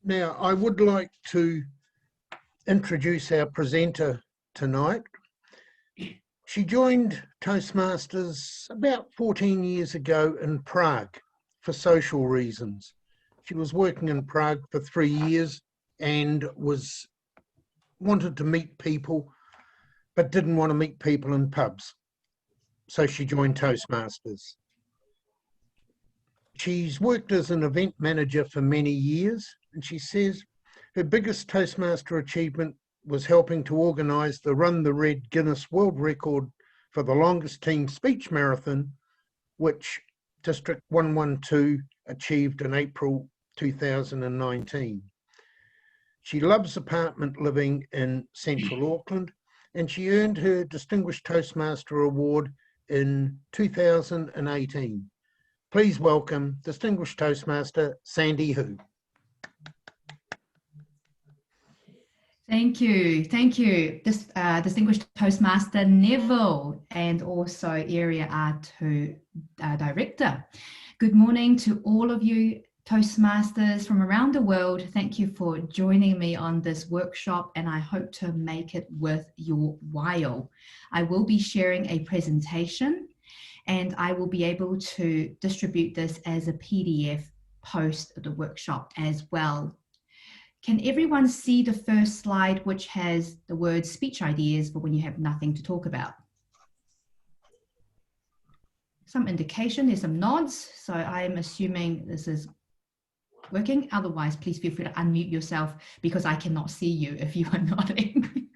Now, I would like to introduce our presenter tonight. She joined Toastmasters about 14 years ago in Prague for social reasons. She was working in Prague for 3 years and wanted to meet people, but didn't want to meet people in pubs. So she joined Toastmasters. She's worked as an event manager for many years, and she says her biggest Toastmaster achievement was helping to organise the Run the Red Guinness World Record for the longest team speech marathon, which District 112 achieved in April 2019. She loves apartment living in central Auckland, and she earned her Distinguished Toastmaster Award in 2018. Please welcome Distinguished Toastmaster Sandy Hu. Thank you. Thank you, Distinguished Toastmaster Neville, and also Area R2 Director. Good morning to all of you Toastmasters from around the world. Thank you for joining me on this workshop, and I hope to make it worth your while. I will be sharing a presentation, and I will be able to distribute this as a PDF post the workshop as well. Can everyone see the first slide, which has the word speech ideas for when you have nothing to talk about? Some indication, there's some nods, so I'm assuming this is working. Otherwise, please feel free to unmute yourself because I cannot see you if you are nodding.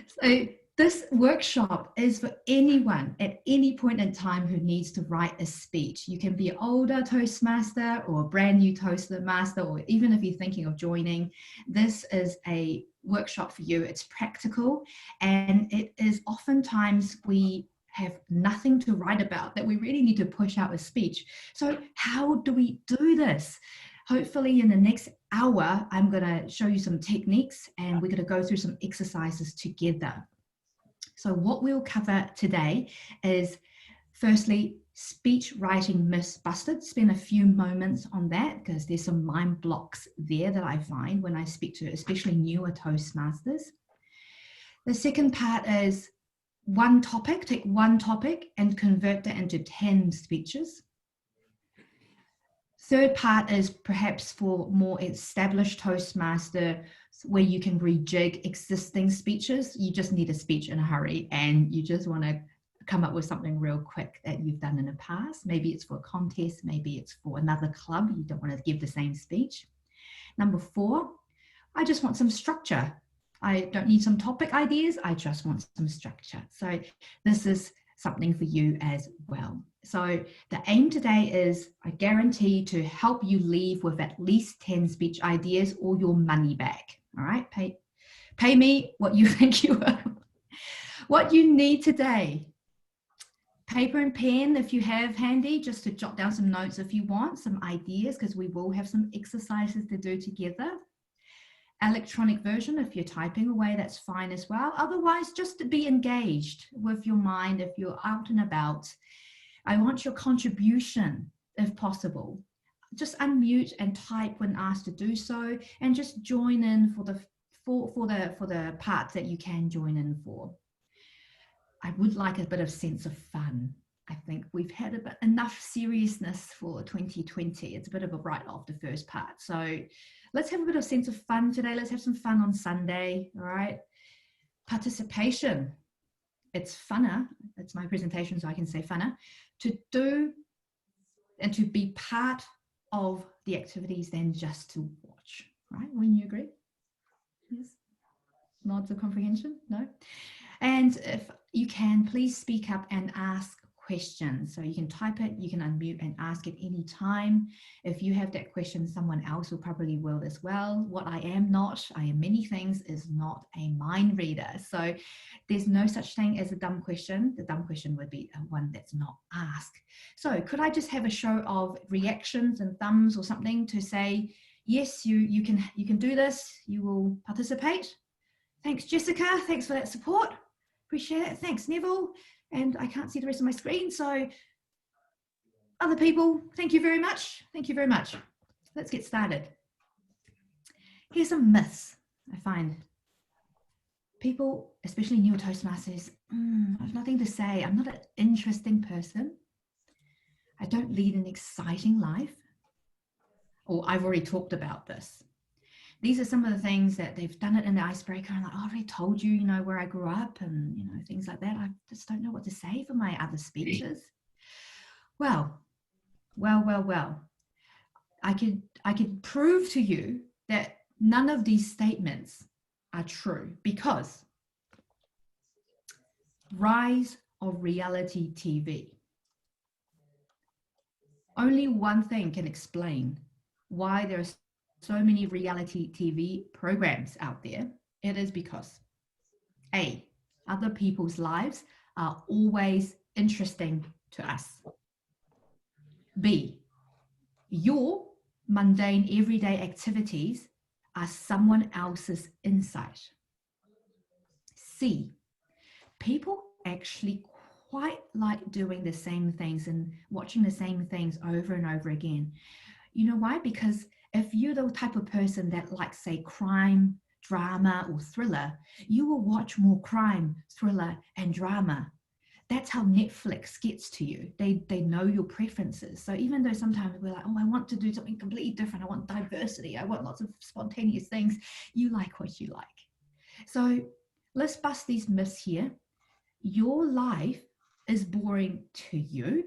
So this workshop is for anyone at any point in time who needs to write a speech. You can be an older Toastmaster or a brand new Toastmaster, or even if you're thinking of joining, this is a workshop for you. It's practical, and it is oftentimes we have nothing to write about, that we really need to push out a speech. So how do we do this? Hopefully in the next hour, I'm going to show you some techniques, and we're going to go through some exercises together. So what we'll cover today is, firstly, speech writing myths busted. Spend a few moments on that because there's some mind blocks there that I find when I speak to especially newer Toastmasters. The second part is one topic, take one topic and convert that into 10 speeches. Third part is perhaps for more established Toastmaster, where you can rejig existing speeches. You just need a speech in a hurry and you just want to come up with something real quick that you've done in the past. Maybe it's for a contest, maybe it's for another club. You don't want to give the same speech. Number 4, I just want some structure. I don't need some topic ideas. I just want some structure. So this is something for you as well. So the aim today is, I guarantee, to help you leave with at least 10 speech ideas or your money back. All right, pay me what you think you are. What you need today: paper and pen if you have handy, just to jot down some notes if you want, some ideas, because we will have some exercises to do together. Electronic version, if you're typing away, that's fine as well. Otherwise, just to be engaged with your mind if you're out and about. I want your contribution if possible. Just unmute and type when asked to do so, and just join in for the parts that you can join in for. I would like a bit of sense of fun. I think we've had enough seriousness for 2020. It's a bit of a write-off, the first part. So let's have a bit of sense of fun today. Let's have some fun on Sunday, all right? Participation. It's funner. It's my presentation, so I can say funner. To do and to be part of the activities than just to watch, right? Wouldn't you agree? Yes? Nods of comprehension? No? And if you can, please speak up and ask questions. So you can type it, you can unmute and ask at any time. If you have that question, someone else will probably will as well. What I am not, I am many things, is not a mind reader. So there's no such thing as a dumb question. The dumb question would be one that's not asked. So could I just have a show of reactions and thumbs or something to say, yes, you can do this, you will participate? Thanks, Jessica. Thanks for that support. Appreciate it. Thanks, Neville. And I can't see the rest of my screen, so other people, thank you very much. Thank you very much. Let's get started. Here's some myths I find. People, especially new Toastmasters, I have nothing to say. I'm not an interesting person. I don't lead an exciting life. Or I've already talked about this. These are some of the things that they've done it in the icebreaker. And like, oh, I already told you, where I grew up and, things like that. I just don't know what to say for my other speeches. Well. I could prove to you that none of these statements are true, because rise of reality TV. Only one thing can explain why there are so many reality TV programs out there. It is because A, other people's lives are always interesting to us. B, your mundane everyday activities are someone else's insight. C, people actually quite like doing the same things and watching the same things over and over again. You know why? Because if you're the type of person that likes, say, crime, drama, or thriller, you will watch more crime, thriller, and drama. That's how Netflix gets to you. They know your preferences. So even though sometimes we're like, oh, I want to do something completely different. I want diversity. I want lots of spontaneous things. You like what you like. So let's bust these myths here. Your life is boring to you,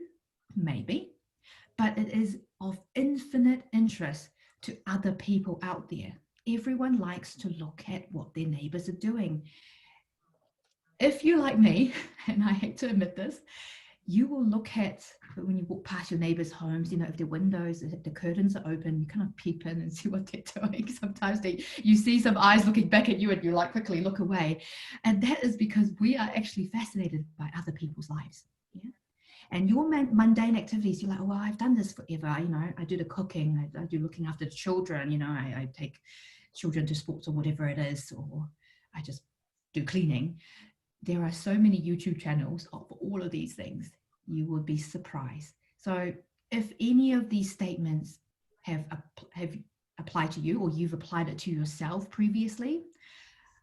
maybe, but it is of infinite interest to other people out there. Everyone likes to look at what their neighbors are doing. If you're like me, and I hate to admit this, you will look at, when you walk past your neighbors' homes, if the windows, if the curtains are open, you kind of peep in and see what they're doing. Sometimes you see some eyes looking back at you and you like quickly look away. And that is because we are actually fascinated by other people's lives. Yeah. And your mundane activities, you're like, oh, well, I've done this forever. I do the cooking, I do looking after the children, I take children to sports or whatever it is, or I just do cleaning. There are so many YouTube channels of all of these things. You would be surprised. So if any of these statements have applied to you, or you've applied it to yourself previously,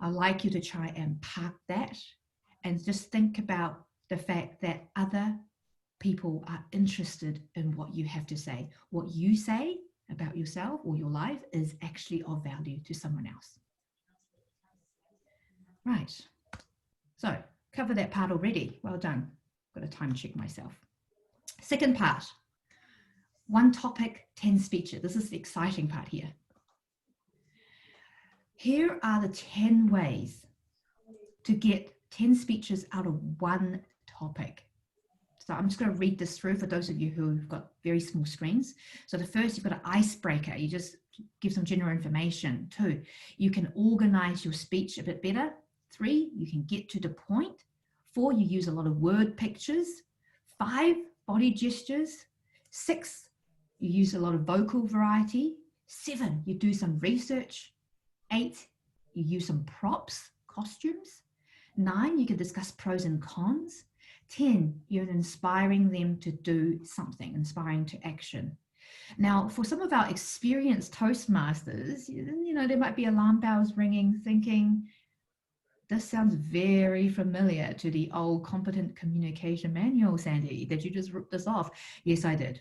I'd like you to try and park that and just think about the fact that other people are interested in what you have to say. What you say about yourself or your life is actually of value to someone else. Right. So cover that part already. Well done. Got to time check myself. Second part, 1 topic, 10 speeches. This is the exciting part here. Here are the 10 ways to get 10 speeches out of 1 topic. So I'm just going to read this through for those of you who've got very small screens. So the first, you've got an icebreaker. You just give some general information. 2, you can organize your speech a bit better. 3, you can get to the point. 4, you use a lot of word pictures. 5, body gestures. 6, you use a lot of vocal variety. 7, you do some research. 8, you use some props, costumes. 9, you can discuss pros and cons. 10, you're inspiring them to do something, inspiring to action. Now, for some of our experienced Toastmasters, there might be alarm bells ringing, thinking, this sounds very familiar to the old competent communication manual, Sandy. Did you just rip this off? Yes, I did.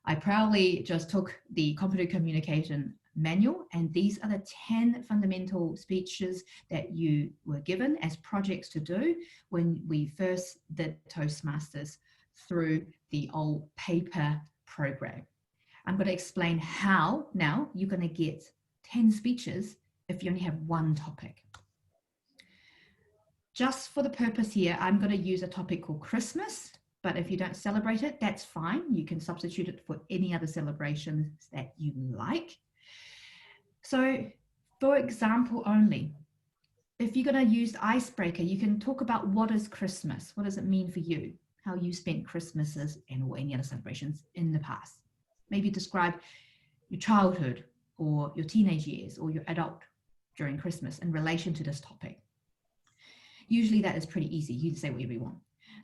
I proudly just took the competent communication manual, and these are the 10 fundamental speeches that you were given as projects to do when we first did Toastmasters through the old paper program. I'm going to explain how now you're going to get 10 speeches if you only have 1 topic. Just for the purpose here, I'm going to use a topic called Christmas, but if you don't celebrate it, that's fine. You can substitute it for any other celebrations that you like. So, for example only, if you're going to use icebreaker, you can talk about what is Christmas? What does it mean for you? How you spent Christmases or any other celebrations in the past. Maybe describe your childhood or your teenage years or your adult during Christmas in relation to this topic. Usually that is pretty easy. You can say whatever you want.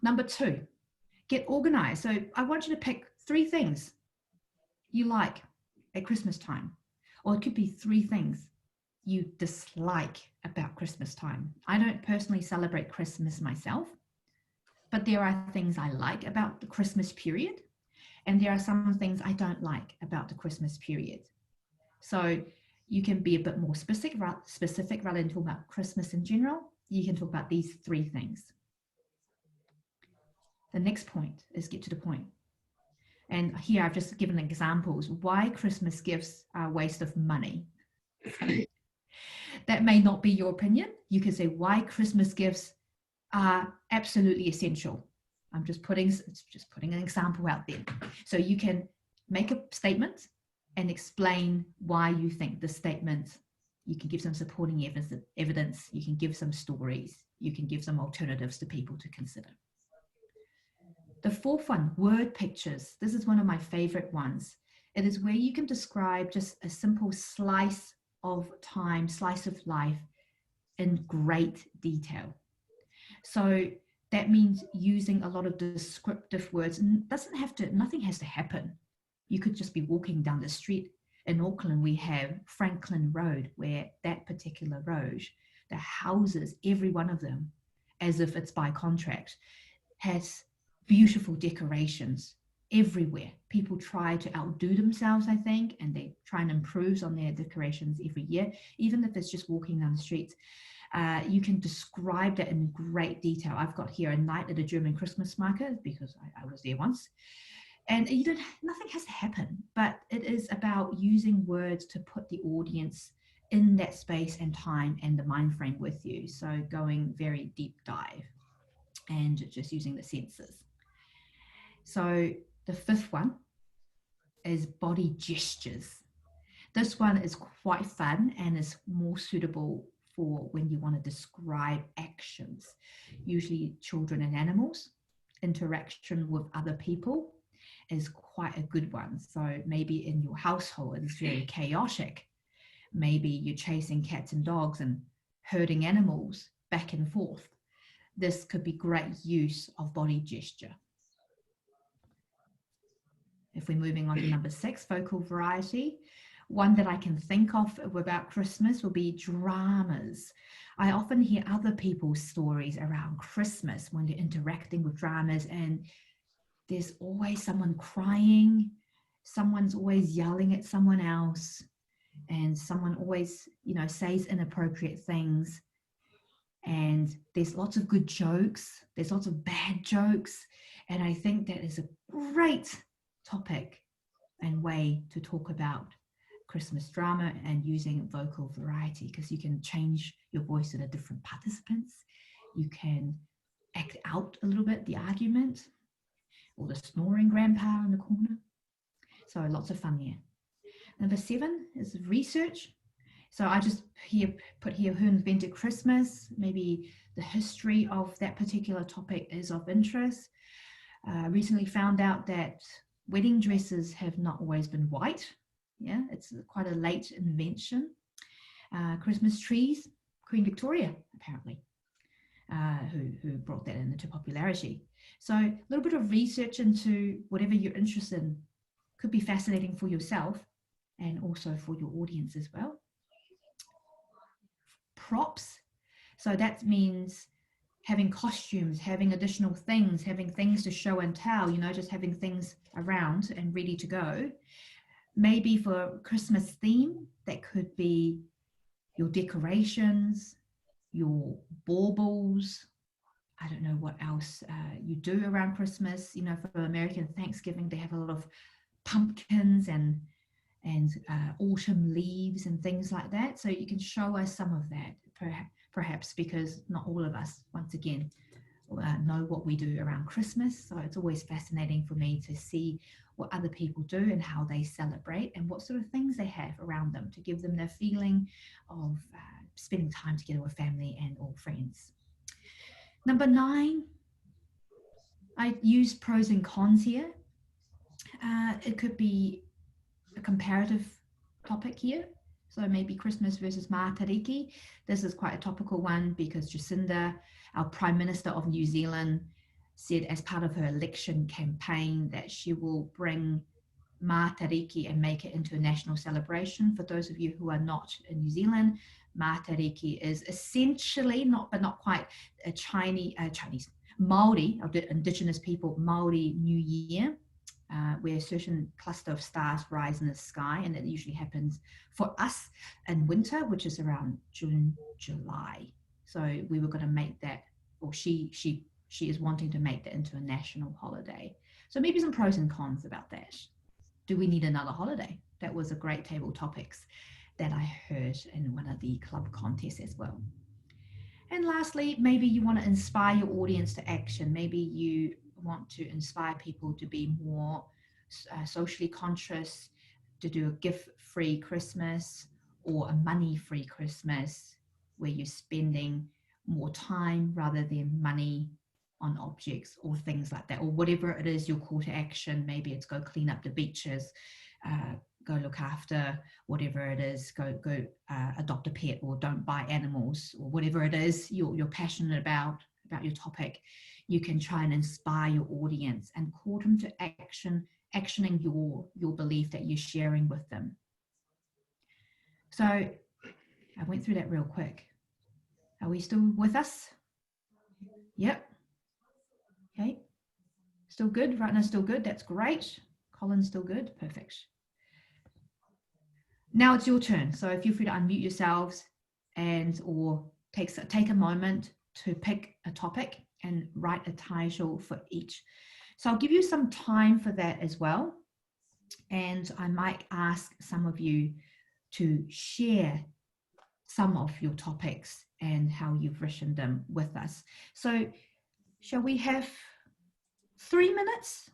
Number 2, get organized. So I want you to pick 3 things you like at Christmas time. Or it could be 3 things you dislike about Christmas time. I don't personally celebrate Christmas myself, but there are things I like about the Christmas period, and there are some things I don't like about the Christmas period. So you can be a bit more specific rather than talk about Christmas in general. You can talk about these three things. The next point is get to the point. And here I've just given examples why Christmas gifts are a waste of money. That may not be your opinion. You could say why Christmas gifts are absolutely essential. I'm just putting an example out there. So you can make a statement and explain why you think the statement. You can give some supporting evidence. You can give some stories. You can give some alternatives to people to consider. The fourth one, word pictures. This is one of my favorite ones. It is where you can describe just a simple slice of time, slice of life in great detail. So that means using a lot of descriptive words. Nothing has to happen. You could just be walking down the street. In Auckland, we have Franklin Road, where that particular road, the houses, every one of them, as if it's by contract, has beautiful decorations everywhere. People try to outdo themselves, I think, and they try and improve on their decorations every year, even if it's just walking down the streets. You can describe that in great detail. I've got here a night at a German Christmas market because I was there once. And nothing has to happen, but it is about using words to put the audience in that space and time and the mind frame with you. So going very deep dive and just using the senses. So the fifth one is body gestures. This one is quite fun and is more suitable for when you want to describe actions, usually children and animals. Interaction with other people is quite a good one. So maybe in your household, it's very chaotic. Maybe you're chasing cats and dogs and herding animals back and forth. This could be great use of body gesture. If we're moving on to number 6, vocal variety, one that I can think of about Christmas will be dramas. I often hear other people's stories around Christmas when they're interacting with dramas, and there's always someone crying, someone's always yelling at someone else, and someone always, says inappropriate things. And there's lots of good jokes, there's lots of bad jokes, and I think that is a great topic and way to talk about Christmas drama and using vocal variety, because you can change your voice to the different participants. You can act out a little bit the argument or the snoring grandpa in the corner. So lots of fun here. Number 7 is research. So I just put here who invented Christmas. Maybe the history of that particular topic is of interest. Recently found out that wedding dresses have not always been white. Yeah, it's quite a late invention. Christmas trees, Queen Victoria, apparently, who brought that into popularity. So a little bit of research into whatever you're interested in could be fascinating for yourself and also for your audience as well. Props. So that means having costumes, having additional things, having things to show and tell, just having things around and ready to go. Maybe for Christmas theme, that could be your decorations, your baubles. I don't know what else you do around Christmas. For American Thanksgiving, they have a lot of pumpkins and autumn leaves and things like that. So you can show us some of that, perhaps, because not all of us, once again, know what we do around Christmas. So it's always fascinating for me to see what other people do and how they celebrate and what sort of things they have around them to give them the feeling of spending time together with family and all friends. Number 9, I use pros and cons here. It could be a comparative topic here. So maybe Christmas versus Mātariki. This is quite a topical one because Jacinda, our Prime Minister of New Zealand, said as part of her election campaign that she will bring Mātariki and make it into a national celebration. For those of you who are not in New Zealand, Mātariki is essentially, but not quite, a Chinese Māori, of the indigenous people, Māori New Year, where a certain cluster of stars rise in the sky, and it usually happens for us in winter, which is around June, July. So we were going to make that, or she is wanting to make that into a national holiday. So maybe some pros and cons about that. Do we need another holiday? That was a great table topics that I heard in one of the club contests as well. And lastly, maybe you want to inspire your audience to action. Maybe you want to inspire people to be more socially conscious, to do a gift-free Christmas or a money-free Christmas, where you're spending more time rather than money on objects or things like that, or whatever it is your call to action. Maybe it's go clean up the beaches, go look after whatever it is, go adopt a pet, or don't buy animals, or whatever it is you're passionate about your topic. You can try and inspire your audience and call them to actioning your belief that you're sharing with them. So I went through that real quick. Are we still with us? Yep. Okay. Still good. Ratna's still good. That's great. Colin's still good. Perfect. Now it's your turn. So feel free to unmute yourselves or take a moment to pick a topic and write a title for each. So I'll give you some time for that as well. And I might ask some of you to share some of your topics and how you've written them with us. So shall we have 3 minutes?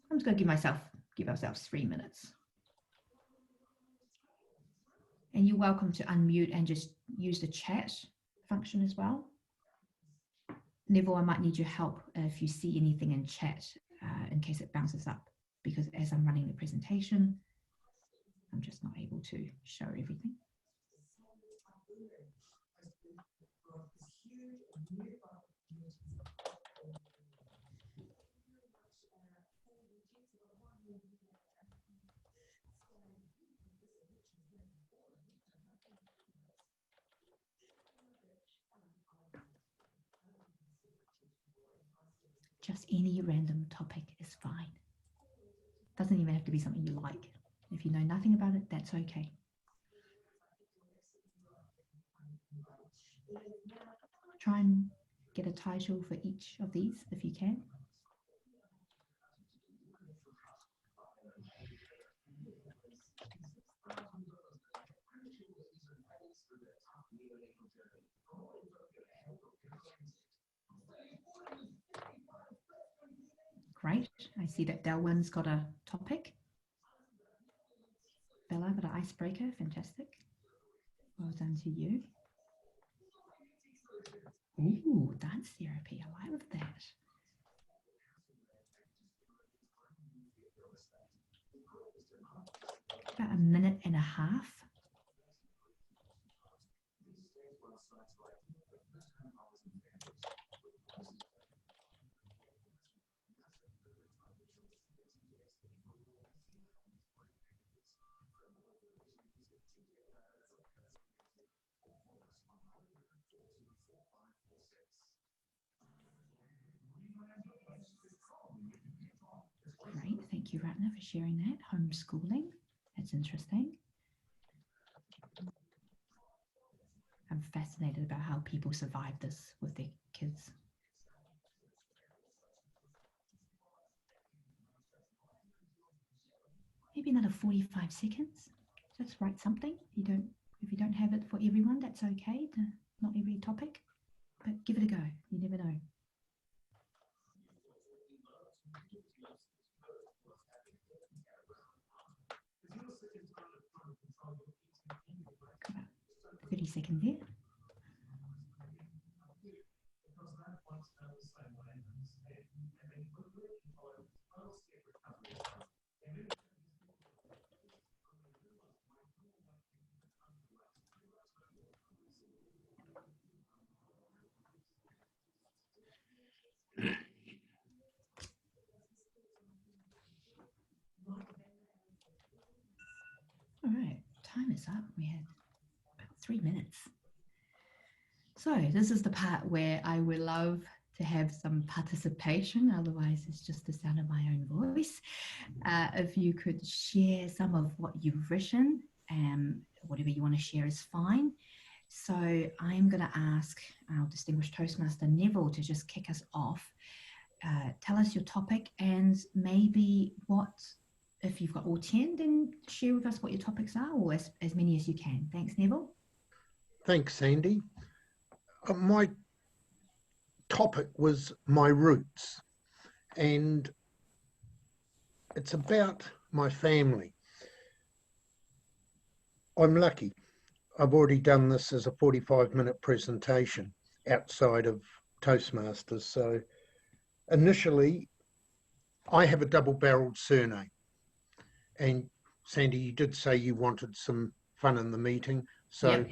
I'm just going to give ourselves 3 minutes. And you're welcome to unmute and just use the chat function as well. Neville, I might need your help if you see anything in chat in case it bounces up, because as I'm running the presentation, I'm just not able to show everything. Just any random topic is fine. Doesn't even have to be something you like. If you know nothing about it, that's okay. Try and get a title for each of these if you can. Great. I see that Delwyn's got a topic. Bella got an icebreaker. Fantastic. Well done to you. Ooh, dance therapy. I like that. About 1.5 minutes. Great, thank you, Ratna, for sharing that. Homeschooling, that's interesting. I'm fascinated about how people survive this with their kids. Maybe another 45 seconds. Just write something. If you don't have it for everyone, that's okay. Not every topic, but give it a go. You never know. About 30 seconds there. time is up. We had about 3 minutes. So this is the part where I would love to have some participation. Otherwise, it's just the sound of my own voice. If you could share some of what you've written, whatever you want to share is fine. So I'm going to ask our distinguished Toastmaster Neville to just kick us off. Tell us your topic and maybe what, if you've got all 10, then share with us what your topics are, or as many as you can. Thanks, Neville. Thanks, Sandy. My topic was my roots, and it's about my family. I'm lucky. I've already done this as a 45-minute presentation outside of Toastmasters. So initially, I have a double-barreled surname. And Sandy, you did say you wanted some fun in the meeting. So Yep.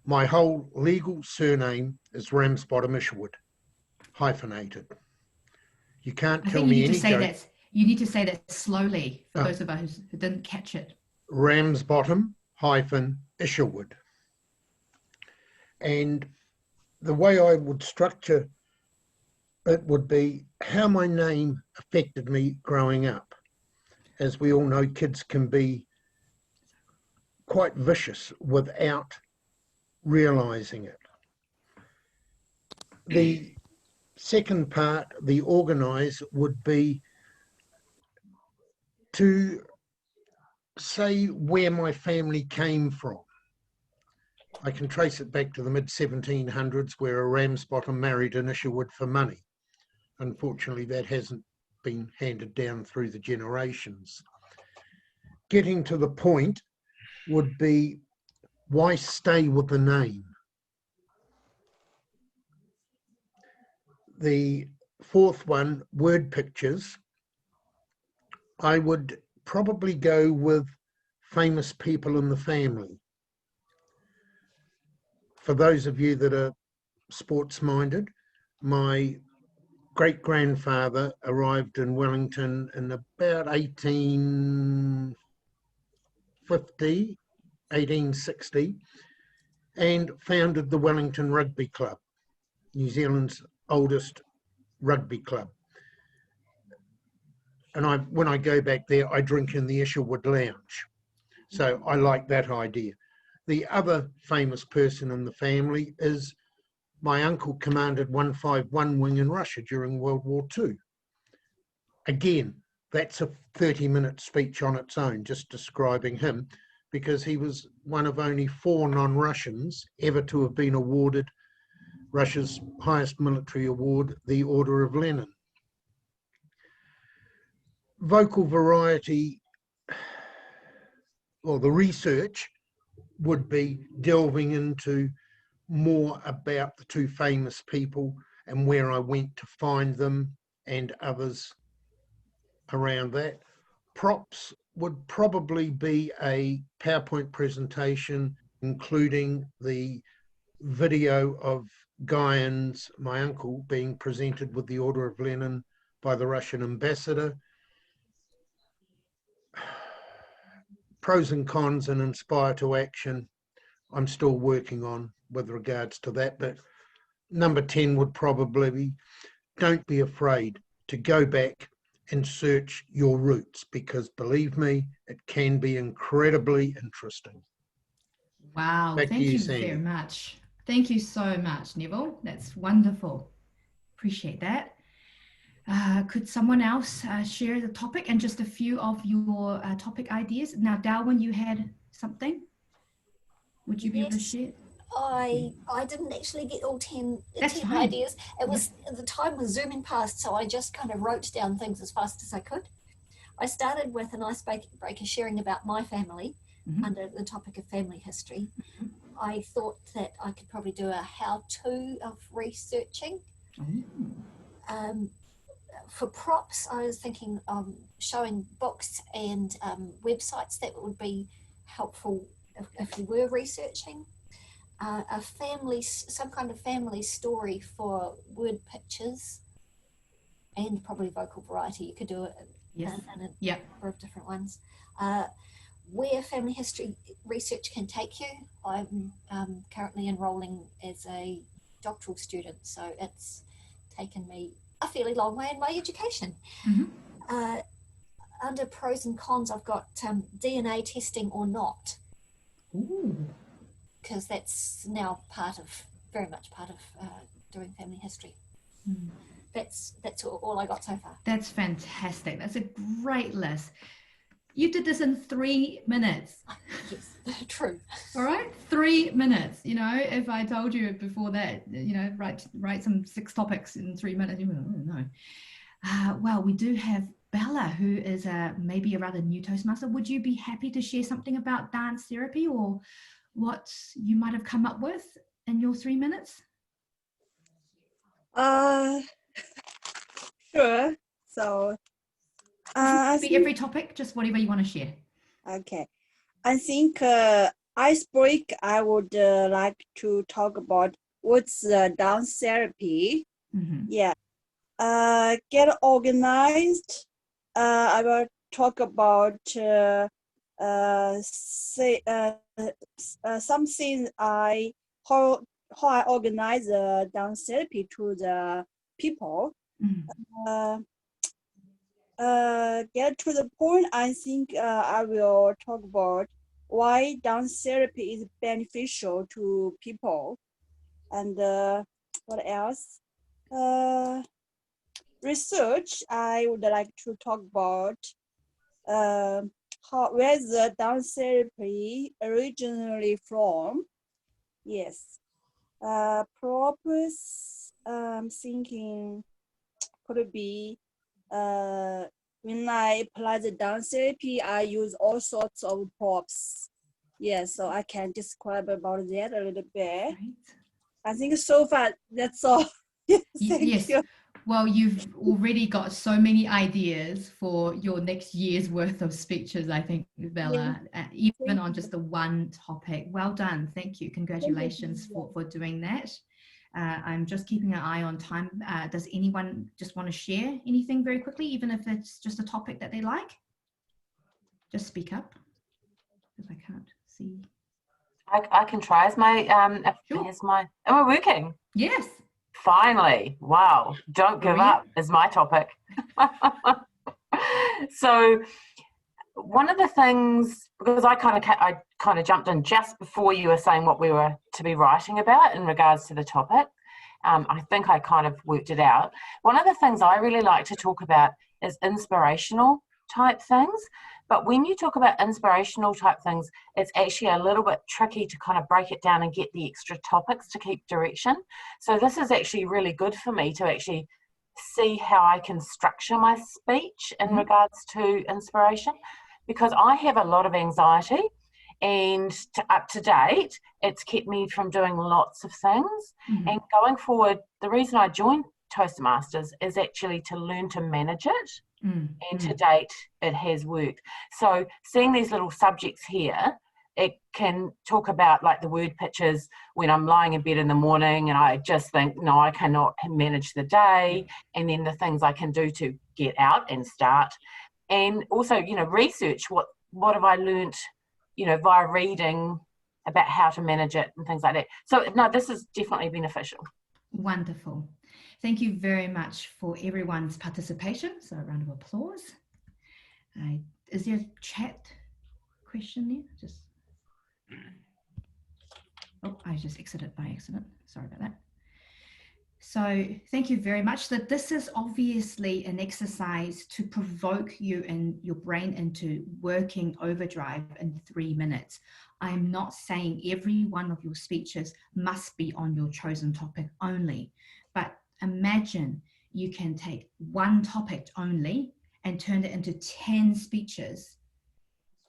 My whole legal surname is Ramsbottom Isherwood, hyphenated. You can't tell me any joke. You need to say that slowly for those of us who didn't catch it. Ramsbottom hyphen Isherwood. And the way I would structure it would be how my name affected me growing up. As we all know, kids can be quite vicious without realizing it. The second part, the organize, would be to say where my family came from. I can trace it back to the mid-1700s where a Ramsbottom married an Isherwood for money. Unfortunately, that hasn't been handed down through the generations. Getting to the point would be, why stay with the name? The fourth one, word pictures. I would probably go with famous people in the family. For those of you that are sports-minded, my great-grandfather arrived in Wellington in about 1860, and founded the Wellington Rugby Club, New Zealand's oldest rugby club. And when I go back there, I drink in the Isherwood Lounge. So I like that idea. The other famous person in the family is my uncle commanded 151 Wing in Russia during World War II. Again, that's a 30-minute speech on its own, just describing him, because he was one of only 4 non-Russians ever to have been awarded Russia's highest military award, the Order of Lenin. Vocal variety, or the research, would be delving into more about the 2 famous people and where I went to find them and others around that. Props would probably be a PowerPoint presentation, including the video of Guyans, my uncle, being presented with the Order of Lenin by the Russian ambassador. Pros and cons and inspire to action, I'm still working on with regards to that. But number 10 would probably be, don't be afraid to go back and search your roots, because believe me, it can be incredibly interesting. Wow, thank you very much. Thank you so much, Neville. That's wonderful. Appreciate that. Could someone else share the topic and just a few of your topic ideas? Now, Darwin, you had something? Would you be able to share? I didn't actually get all 10 fine. ideas. It was the time was zooming past, so I just kind of wrote down things as fast as I could. I started with an icebreaker sharing about my family under the topic of family history. I thought that I could probably do a how-to of researching. For props, I was thinking showing books and websites that would be helpful if you were researching. Some kind of family story for word pictures, and probably vocal variety. You could do it in a number of different ones. where family history research can take you. I'm currently enrolling as a doctoral student, so it's taken me a fairly long way in my education. Mm-hmm. Under pros and cons, I've got DNA testing or not, because that's now very much part of doing family history. Mm. That's all I got so far. That's fantastic. That's a great list. You did this in 3 minutes. Yes, true. All right, 3 minutes. You know, if I told you before that, you know, write some 6 topics in 3 minutes, you would, oh, no. Well, we do have Bella, who is maybe a rather new Toastmaster. Would you be happy to share something about dance therapy or what you might have come up with in your 3 minutes? Sure. So, Every topic, just whatever you want to share. Okay. I think ice break, I would like to talk about what's dance therapy. Mm-hmm. Yeah. Get organized. I will talk about something how I organize dance therapy to the people. Mm-hmm. Get to the point, I think I will talk about why dance therapy is beneficial to people. And what else? Research, I would like to talk about where the dance therapy originally from. Yes. Purpose, thinking could be when I apply the dance therapy, I use all sorts of props. Yeah, so I can describe about that a little bit. Great. I think so far that's all. Thank you. Well, you've already got so many ideas for your next year's worth of speeches, I think, Bella, even on just the one topic. Well done. Thank you. Congratulations for doing that. I'm just keeping an eye on time. Does anyone just want to share anything very quickly, even if it's just a topic that they like? Just speak up, because I can't see. I can try. Sure. Am I working? Yes. Finally. Wow. Don't give up is my topic. So one of the things, because I kind of jumped in just before you were saying what we were to be writing about in regards to the topic. I think I kind of worked it out. One of the things I really like to talk about is inspirational type things. But when you talk about inspirational type things, it's actually a little bit tricky to kind of break it down and get the extra topics to keep direction. So this is actually really good for me to actually see how I can structure my speech in regards to inspiration, because I have a lot of anxiety, and up to date, it's kept me from doing lots of things. And going forward, the reason I joined Toastmasters is actually to learn to manage it. And to date, it has worked. So seeing these little subjects here, it can talk about like the word pictures when I'm lying in bed in the morning and I just think, no, I cannot manage the day. And then the things I can do to get out and start. And also, you know, research, what have I learnt, you know, via reading about how to manage it and things like that. So no, this is definitely beneficial. Wonderful. Thank you very much for everyone's participation. So a round of applause. Is there a chat question there? I just exited by accident. Sorry about that. So thank you very much. So this is obviously an exercise to provoke you and your brain into working overdrive in 3 minutes. I'm not saying every one of your speeches must be on your chosen topic only, but imagine you can take one topic only and turn it into 10 speeches.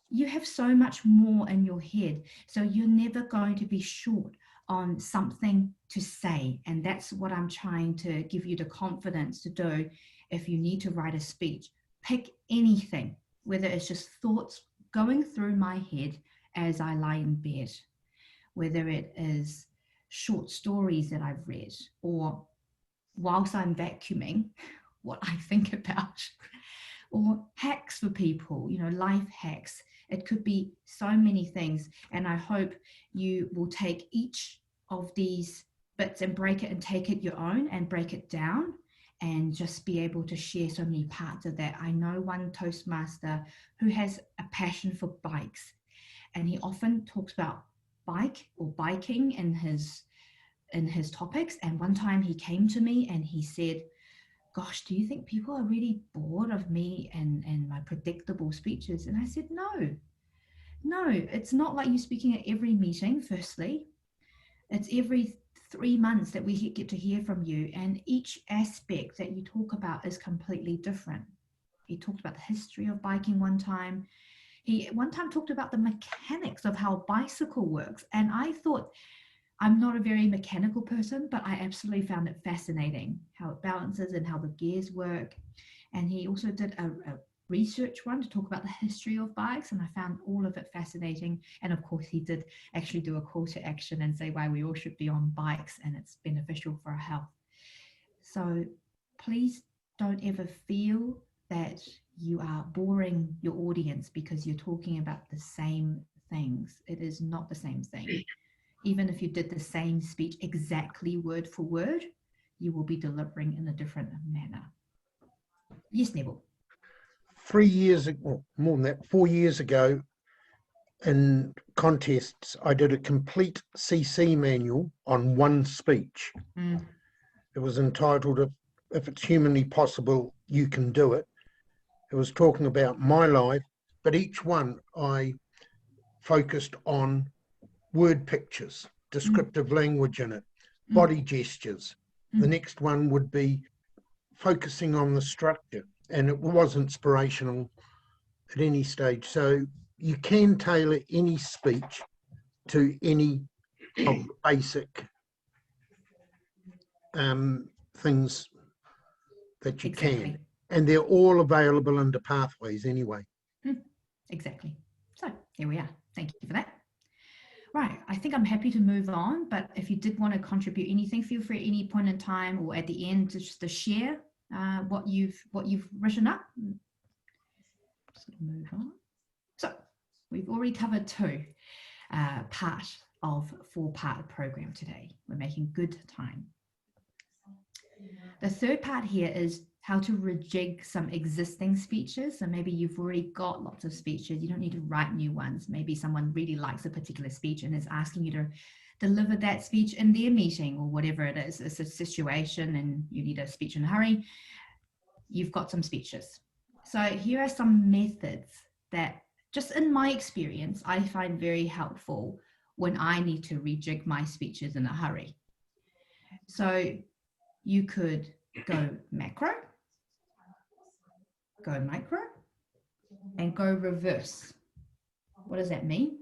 You have so much more in your head, so you're never going to be short on something to say. And that's what I'm trying to give you the confidence to do. If you need to write a speech, pick anything, whether it's just thoughts going through my head as I lie in bed, whether it is short stories that I've read, or whilst I'm vacuuming, what I think about, or hacks for people, you know, life hacks. It could be so many things. And I hope you will take each of these bits and break it and take it your own and break it down and just be able to share so many parts of that. I know one Toastmaster who has a passion for bikes, and he often talks about bike or biking in his topics. And one time he came to me and he said, gosh, do you think people are really bored of me and my predictable speeches? And I said, no, it's not like you speaking at every meeting. Firstly, it's every 3 months that we get to hear from you, and each aspect that you talk about is completely different. He talked about the history of biking one time. He one time talked about the mechanics of how a bicycle works, and I thought, I'm not a very mechanical person, but I absolutely found it fascinating how it balances and how the gears work. And he also did a research one to talk about the history of bikes, and I found all of it fascinating. And of course, he did actually do a call to action and say why we all should be on bikes and it's beneficial for our health. So please don't ever feel that you are boring your audience because you're talking about the same things. It is not the same thing. Even if you did the same speech exactly word for word, you will be delivering in a different manner. Yes, Neville. 3 years ago, more than that, 4 years ago, in contests, I did a complete CC manual on one speech. It was entitled, If It's Humanly Possible, You Can Do It. It was talking about my life, but each one I focused on word pictures, descriptive language in it, body gestures. The next one would be focusing on the structure, and it was inspirational at any stage. So you can tailor any speech to any of the basic things that you can. And they're all available under Pathways anyway. Exactly. So here we are. Thank you for that. Right, I think I'm happy to move on, but if you did want to contribute anything, feel free at any point in time or at the end just to share what you've written up. Just gonna move on. So we've already covered two part of 4-part program today. We're making good time. The third part here is how to rejig some existing speeches. So maybe you've already got lots of speeches. You don't need to write new ones. Maybe someone really likes a particular speech and is asking you to deliver that speech in their meeting or whatever it is. It's a situation and you need a speech in a hurry. You've got some speeches. So here are some methods that, just in my experience, I find very helpful when I need to rejig my speeches in a hurry. So you could go macro, go micro, and go reverse. What does that mean?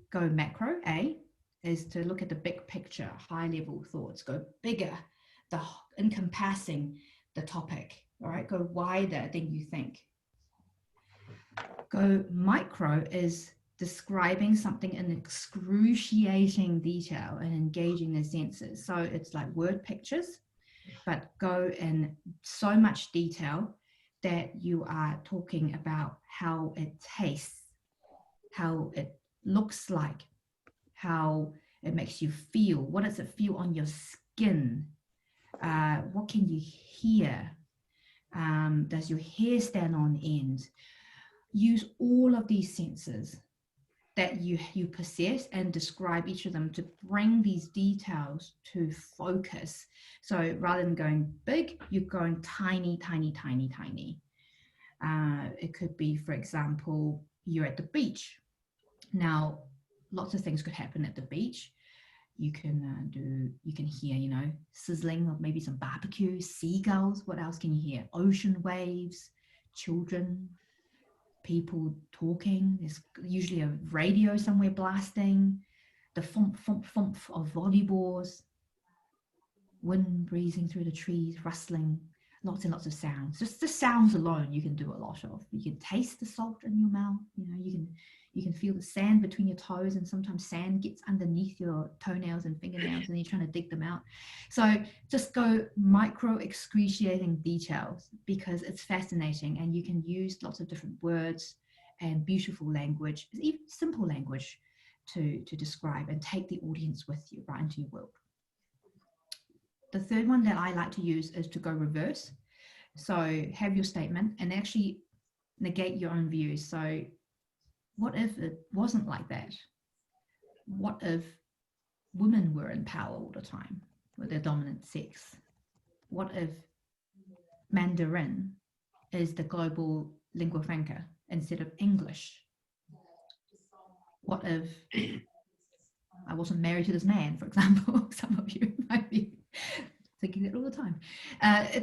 Go macro, A, is to look at the big picture, high level thoughts. Go bigger, the encompassing the topic. All right, go wider than you think. Go micro is describing something in excruciating detail and engaging the senses. So it's like word pictures, but go in so much detail that you are talking about how it tastes, how it looks like, how it makes you feel. What does it feel on your skin? What can you hear? Does your hair stand on end? Use all of these senses that you possess and describe each of them to bring these details to focus. So rather than going big, you're going tiny, tiny, tiny, tiny. It could be, for example, you're at the beach. Now, lots of things could happen at the beach. You can hear, you know, sizzling of maybe some barbecue, seagulls. What else can you hear? Ocean waves, children, people talking. There's usually a radio somewhere blasting, the thump, thump, thump of volleyballs, wind breezing through the trees, rustling, lots and lots of sounds. Just the sounds alone you can do a lot of. You can taste the salt in your mouth. You know, you can feel the sand between your toes, and sometimes sand gets underneath your toenails and fingernails and you're trying to dig them out. So just go micro excruciating details, because it's fascinating, and you can use lots of different words and beautiful language, even simple language, to describe and take the audience with you right into your world. The third one that I like to use is to go reverse. So have your statement and actually negate your own views. So what if it wasn't like that? What if women were in power all the time with their dominant sex? What if Mandarin is the global lingua franca instead of English? What if I wasn't married to this man, for example? Some of you might be thinking that all the time.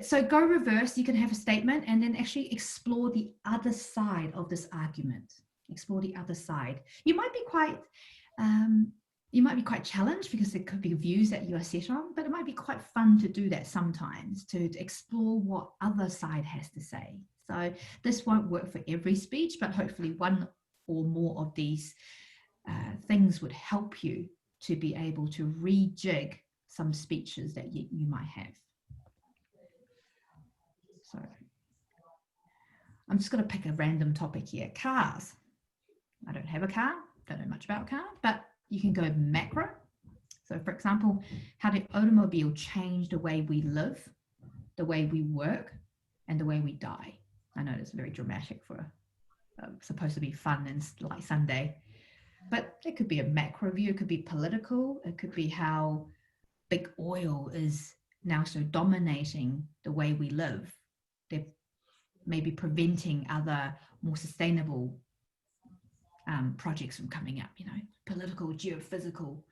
So go reverse. You can have a statement and then actually explore the other side of this argument. Explore the other side. You might be quite challenged because there could be views that you are set on, but it might be quite fun to do that sometimes, to explore what other side has to say. So this won't work for every speech, but hopefully one or more of these things would help you to be able to rejig some speeches that you might have. So I'm just going to pick a random topic here. Cars. I don't have a car, don't know much about cars, but you can go macro. So for example, how did automobile change the way we live, the way we work, and the way we die? I know it's very dramatic for supposed to be fun and like Sunday, but it could be a macro view. It could be political. It could be how big oil is now so dominating the way we live. They're maybe preventing other more sustainable projects from coming up, you know, political, geophysical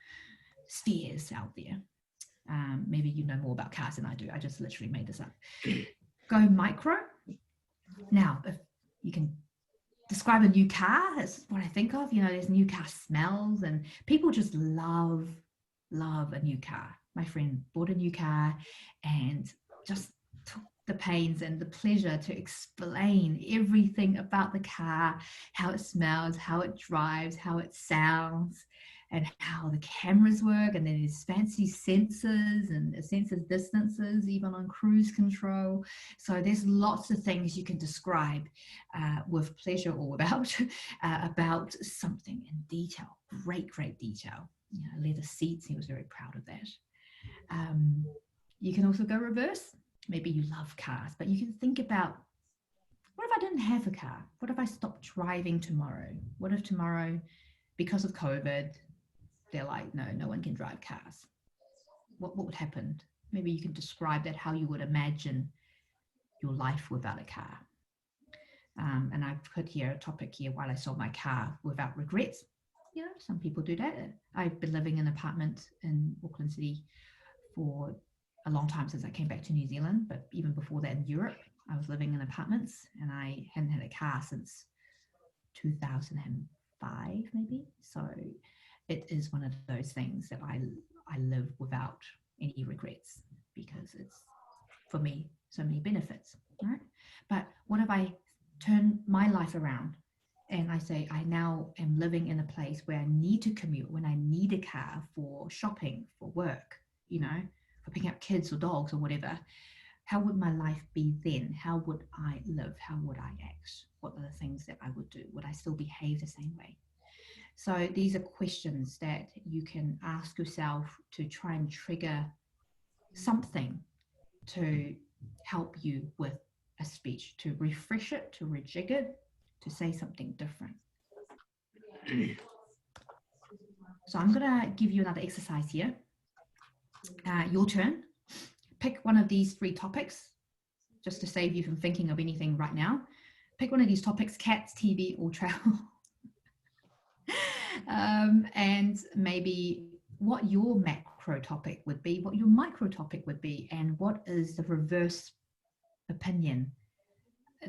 spheres out there. Maybe you know more about cars than I do. I just literally made this up. Go micro. Now, if you can describe a new car, that's what I think of. You know, there's new car smells, and people just love a new car. My friend bought a new car and just took the pains and the pleasure to explain everything about the car, how it smells, how it drives, how it sounds, and how the cameras work, and then there's fancy sensors and it senses distances even on cruise control. So there's lots of things you can describe with pleasure or about something in detail, great detail. You know, leather seats, he was very proud of that. You can also go reverse. Maybe you love cars, but you can think about, what if I didn't have a car? What if I stopped driving tomorrow? What if tomorrow, because of COVID, they're like, no one can drive cars? What would happen? Maybe you can describe that, how you would imagine your life without a car. And I've put here a topic here, while I sold my car without regrets. You know, some people do that. I've been living in an apartment in Auckland City for a long time since I came back to New Zealand, but even before that in Europe, I was living in apartments and I hadn't had a car since 2005 maybe. So it is one of those things that I live without any regrets, because it's, for me, so many benefits, right? But what if I turn my life around and I say, I now am living in a place where I need to commute, when I need a car for shopping, for work, you know, for picking up kids or dogs or whatever. How would my life be then? How would I live? How would I act? What are the things that I would do? Would I still behave the same way? So these are questions that you can ask yourself to try and trigger something to help you with a speech, to refresh it, to rejig it, to say something different. So I'm gonna give you another exercise here. Your turn. Pick one of these 3 topics, just to save you from thinking of anything right now. Pick one of these topics: cats, TV, or travel. And maybe what your macro topic would be, what your micro topic would be, and what is the reverse opinion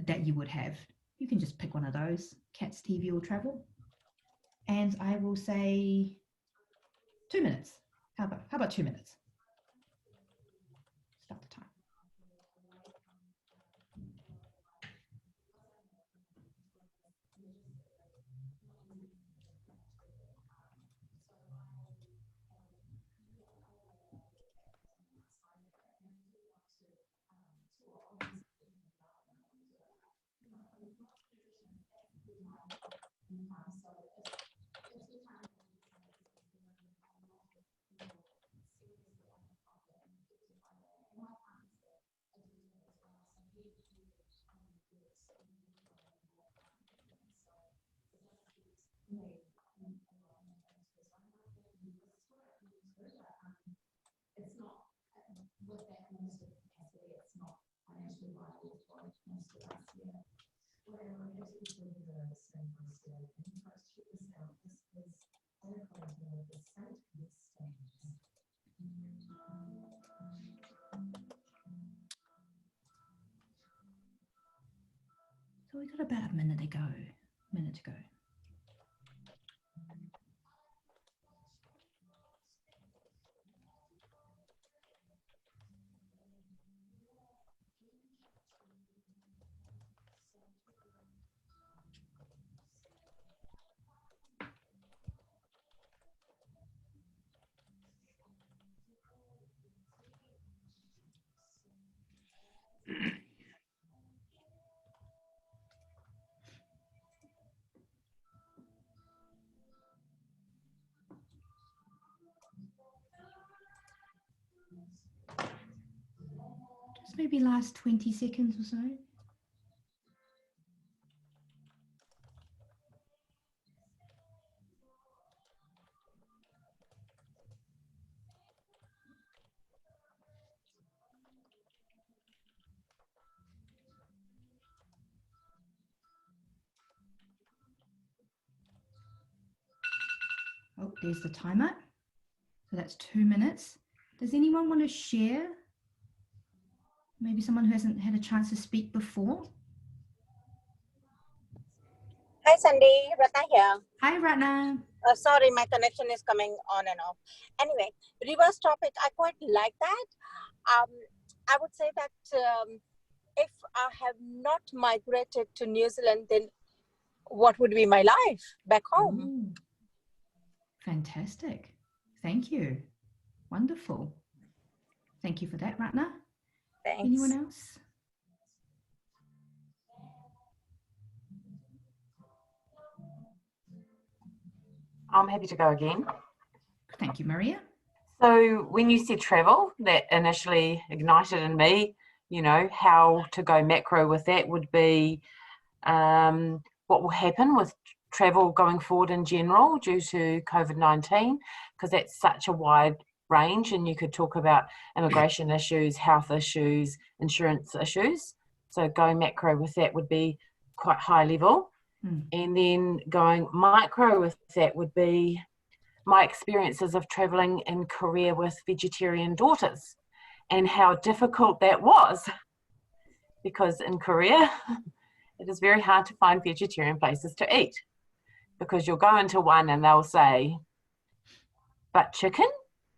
that you would have. You can just pick one of those: cats, TV, or travel. And I will say 2 minutes. How about 2 minutes? Start the time. So we got about a minute to go. Just maybe last 20 seconds or so. Oh, there's the timer. So that's 2 minutes. Does anyone want to share? Maybe someone who hasn't had a chance to speak before? Hi Sandy, Ratna here. Hi, Ratna. Sorry, my connection is coming on and off. Anyway, reverse topic, I quite like that. I would say that if I have not migrated to New Zealand, then what would be my life back home? Ooh, fantastic. Thank you. Wonderful. Thank you for that, Ratna. Thanks. Anyone else? I'm happy to go again. Thank you, Maria. So when you said travel, that initially ignited in me, you know, how to go macro with that would be what will happen with travel going forward in general due to COVID-19, because that's such a wide range, and you could talk about immigration issues, health issues, insurance issues. So going macro with that would be quite high level. And then going micro with that would be my experiences of traveling in Korea with vegetarian daughters and how difficult that was, because in Korea it is very hard to find vegetarian places to eat, because you'll go into one and they'll say, but chicken,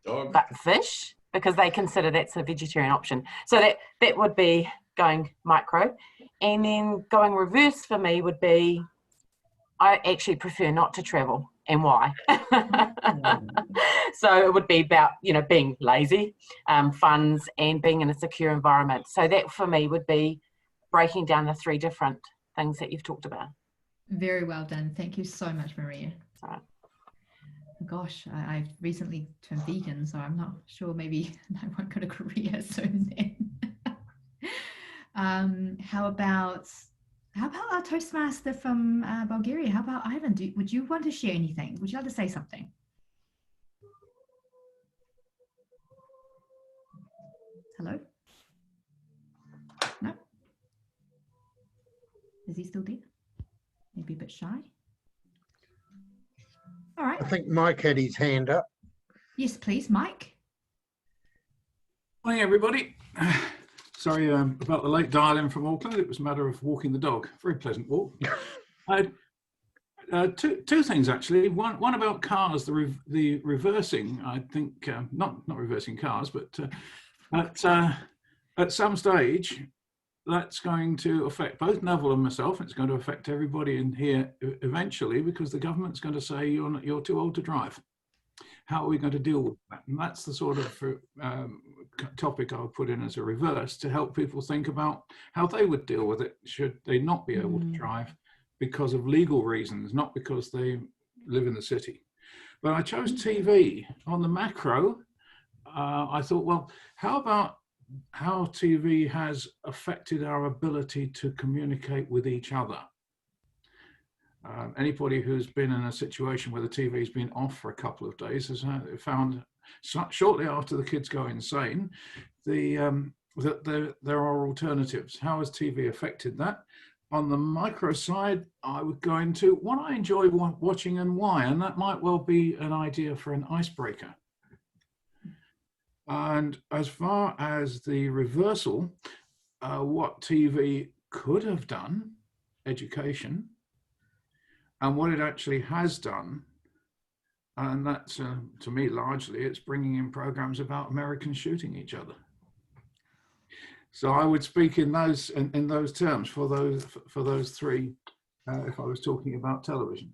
but fish, because they consider that's a vegetarian option. So that would be going micro. And then going reverse for me would be, I actually prefer not to travel, and why? So it would be about, you know, being lazy, funds, and being in a secure environment. So that for me would be breaking down the 3 different things that you've talked about. Very well done. Thank you so much, Maria. All right. Gosh, I've recently turned vegan, so I'm not sure, maybe I won't go to Korea soon then. How about our Toastmaster from Bulgaria? How about Ivan? Would you want to share anything? Would you like to say something? Hello? No? Is he still there? Maybe a bit shy. All right. I think Mike had his hand up. Yes, please, Mike. Morning, everybody. Sorry about the late dial-in from Auckland. It was a matter of walking the dog. Very pleasant walk. Two things actually. One about cars, the reversing. I think not reversing cars, but at some stage, that's going to affect both Neville and myself. It's going to affect everybody in here eventually, because the government's going to say you're too old to drive. How are we going to deal with that? And that's the sort of topic I would put in as a reverse, to help people think about how they would deal with it should they not be able to drive because of legal reasons, not because they live in the city. But I chose TV on the macro. I thought, well, how about how TV has affected our ability to communicate with each other? Anybody who's been in a situation where the TV's been off for a couple of days has found, shortly after the kids go insane, that there are alternatives. How has TV affected that? On the micro side, I would go into what I enjoy watching and why, and that might well be an idea for an icebreaker. And as far as the reversal, what TV could have done, education, and what it actually has done, and that's, to me, largely, it's bringing in programs about Americans shooting each other. So I would speak in those terms for those three, if I was talking about television.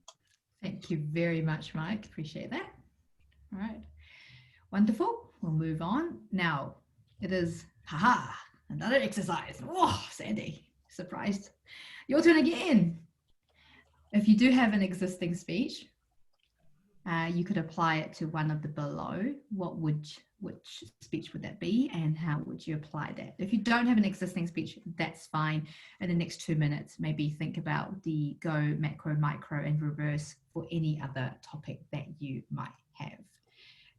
Thank you very much, Mike. Appreciate that. All right. Wonderful. We'll move on. Now, it is, another exercise. Oh, Sandy, surprised. Your turn again. If you do have an existing speech, you could apply it to one of the below. Which speech would that be, and how would you apply that? If you don't have an existing speech, that's fine. In the next 2 minutes, maybe think about the go, macro, micro, and reverse for any other topic that you might have.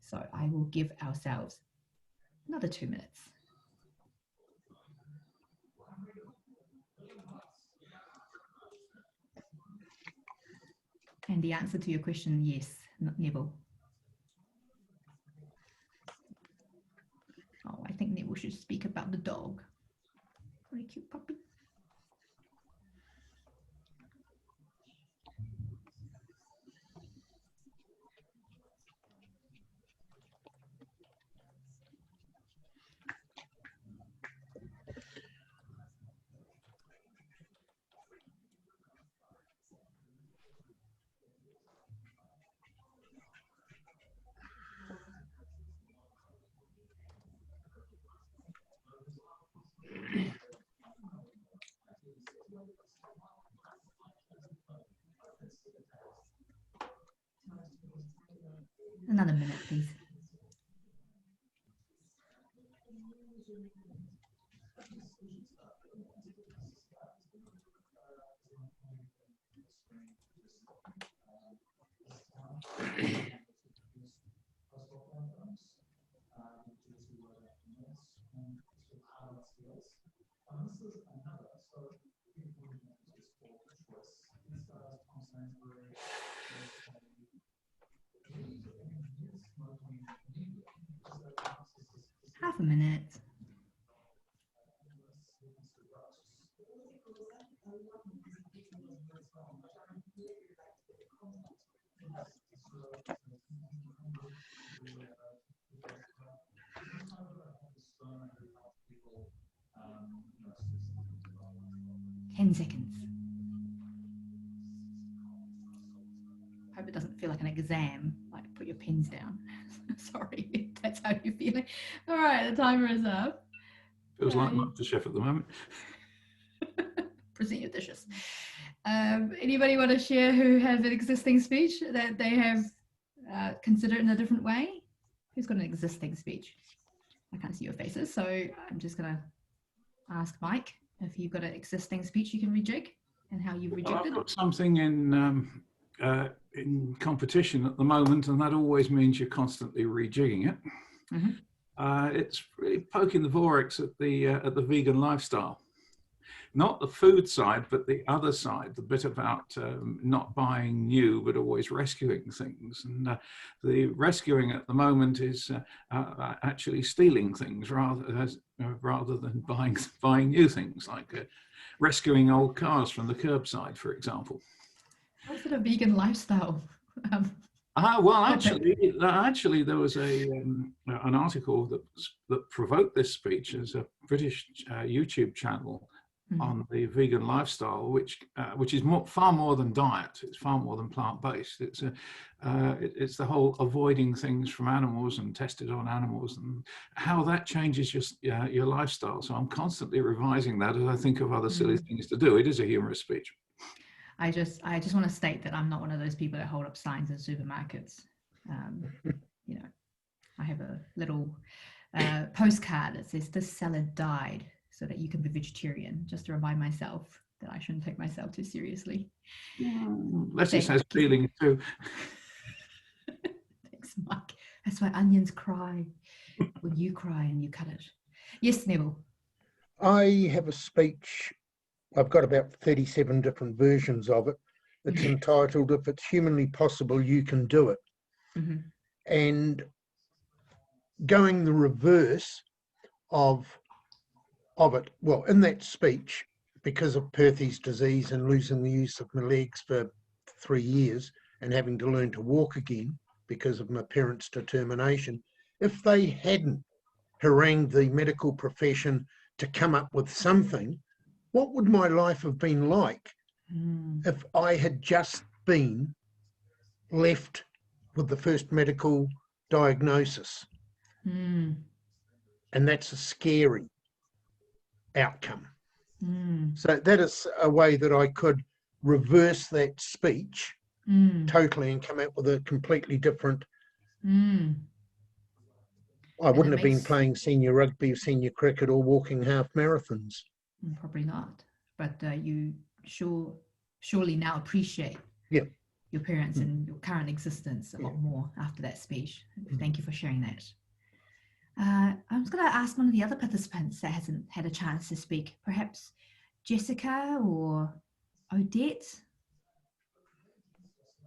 So I will give ourselves another 2 minutes. And the answer to your question, yes, Neville. Oh, I think Neville should speak about the dog. What a cute puppy. Another minute, please. Half a minute. Ten seconds. Hope it doesn't feel like an exam, like put your pens down. Sorry, if that's how you're feeling. All right, the timer is up. Feels like MasterChef at the moment. Present your dishes. Anybody want to share who have an existing speech that they have considered in a different way? Who's got an existing speech? I can't see your faces, so I'm just going to ask Mike if you've got an existing speech you can rejig and how you've rejigged I've it. got something in competition at the moment, and that always means you're constantly rejigging it. Mm-hmm. It's really poking the vortex at the vegan lifestyle. Not the food side, but the other side, the bit about not buying new, but always rescuing things. And the rescuing at the moment is actually stealing things rather than buying new things, like rescuing old cars from the curbside, for example. What's it a vegan lifestyle? Well, actually, there was an article that provoked this speech. There's a British YouTube channel on the vegan lifestyle, which is far more than diet. It's far more than plant-based. It's the whole avoiding things from animals and tested on animals, and how that changes your lifestyle. So I'm constantly revising that as I think of other silly things to do. It is a humorous speech. I just want to state that I'm not one of those people that hold up signs in supermarkets. You know, I have a little postcard that says "This salad died," so that you can be vegetarian, just to remind myself that I shouldn't take myself too seriously. Leslie has feelings too. Thanks, Mike. That's why onions cry when you cry and you cut it. Yes, Neville. I have a speech I've got about 37 different versions of it. It's entitled, If It's Humanly Possible, You Can Do It. Mhm. And going the reverse of it, well, in that speech, because of Perthes disease and losing the use of my legs for 3 years and having to learn to walk again because of my parents' determination, if they hadn't harangued the medical profession to come up with something, what would my life have been like if I had just been left with the first medical diagnosis? Mm. And that's a scary outcome. Mm. So that is a way that I could reverse that speech Mm. totally and come out with a completely different. Mm. I And wouldn't it have been makes, playing senior rugby, senior cricket, or walking half marathons. probably not, but you surely now appreciate Yeah. your parents and your current existence a lot more after that speech. Thank you for sharing that. I was going to ask one of the other participants that hasn't had a chance to speak, perhaps Jessica or Odette.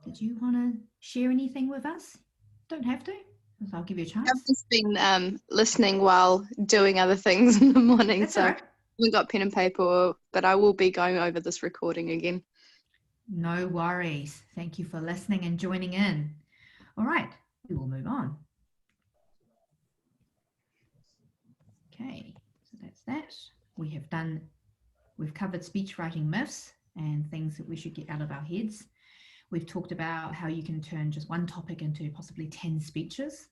Did you want to share anything with us? Don't have to. I'll give you a chance. I've just been listening while doing other things in the morning, That's so all I right. haven't got pen and paper, but I will be going over this recording again. No worries. Thank you for listening and joining in. All right, we will move on. Okay, so that's that. We've covered speech writing myths and things that we should get out of our heads. We've talked about how you can turn just one topic into possibly 10 speeches.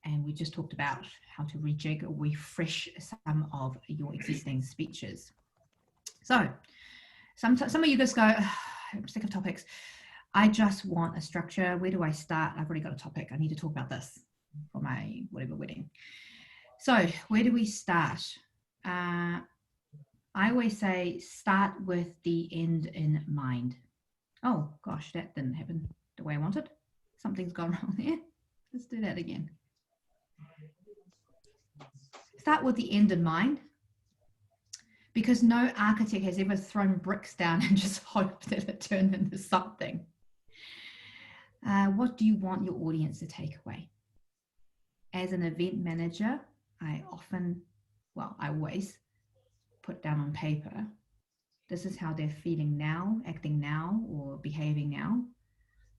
And we just talked about how to rejig or refresh some of your existing speeches. So some of you just go, I'm sick of topics. I just want a structure. Where do I start? I've already got a topic. I need to talk about this for my whatever wedding. So where do we start? I always say start with the end in mind. Oh gosh, that didn't happen the way I wanted. Something's gone wrong there. Let's do that again. Start with the end in mind, because no architect has ever thrown bricks down and just hoped that it turned into something. What do you want your audience to take away? As an event manager, I always put down on paper, this is how they're feeling now, acting now, or behaving now.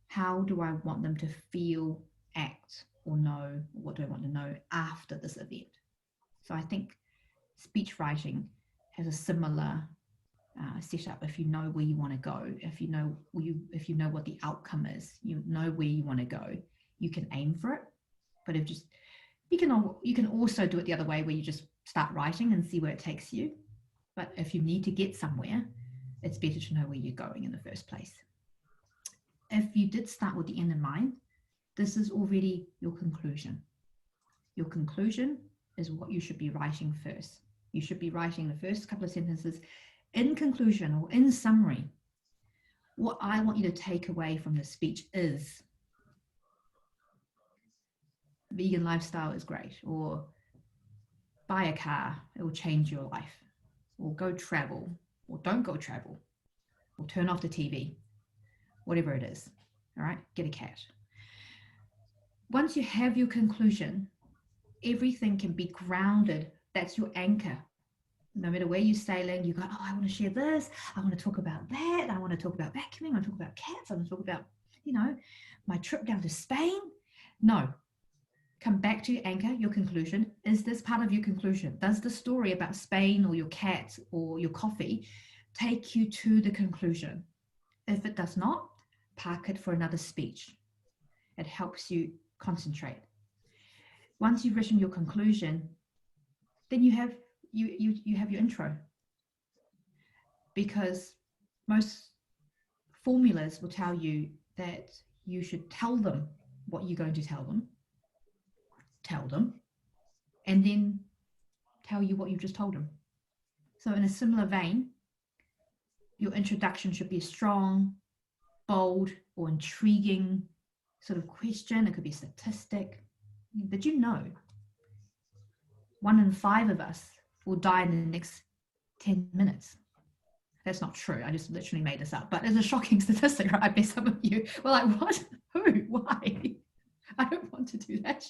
How do I want them to feel, act, or know? What do I want to know after this event? So I think speech writing has a similar setup. If you know where you want to go, if you know what the outcome is, you know where you want to go, you can aim for it. But you can also do it the other way, where you just start writing and see where it takes you. But if you need to get somewhere, it's better to know where you're going in the first place. If you did start with the end in mind, this is already your conclusion. Your conclusion is what you should be writing first. You should be writing the first couple of sentences in conclusion or in summary. What I want you to take away from the speech is vegan lifestyle is great, or buy a car, it will change your life, or go travel, or don't go travel, or turn off the TV, whatever it is. All right, get a cat. Once you have your conclusion, everything can be grounded. That's your anchor. No matter where you're sailing, you go, oh, I want to share this. I want to talk about that. I want to talk about vacuuming. I want to talk about cats. I want to talk about, my trip down to Spain. No. Come back to your anchor, your conclusion. Is this part of your conclusion? Does the story about Spain or your cat or your coffee take you to the conclusion? If it does not, park it for another speech. It helps you concentrate. Once you've written your conclusion, then you have your intro, because most formulas will tell you that you should tell them what you're going to tell them, and then tell you what you just told them. So in a similar vein, your introduction should be a strong, bold, or intriguing sort of question. It could be a statistic. Did you know 1 in 5 of us will die in the next 10 minutes? That's not true. I just literally made this up. But it's a shocking statistic, right? I bet some of you were like, what? Who? Why? I don't want to do that.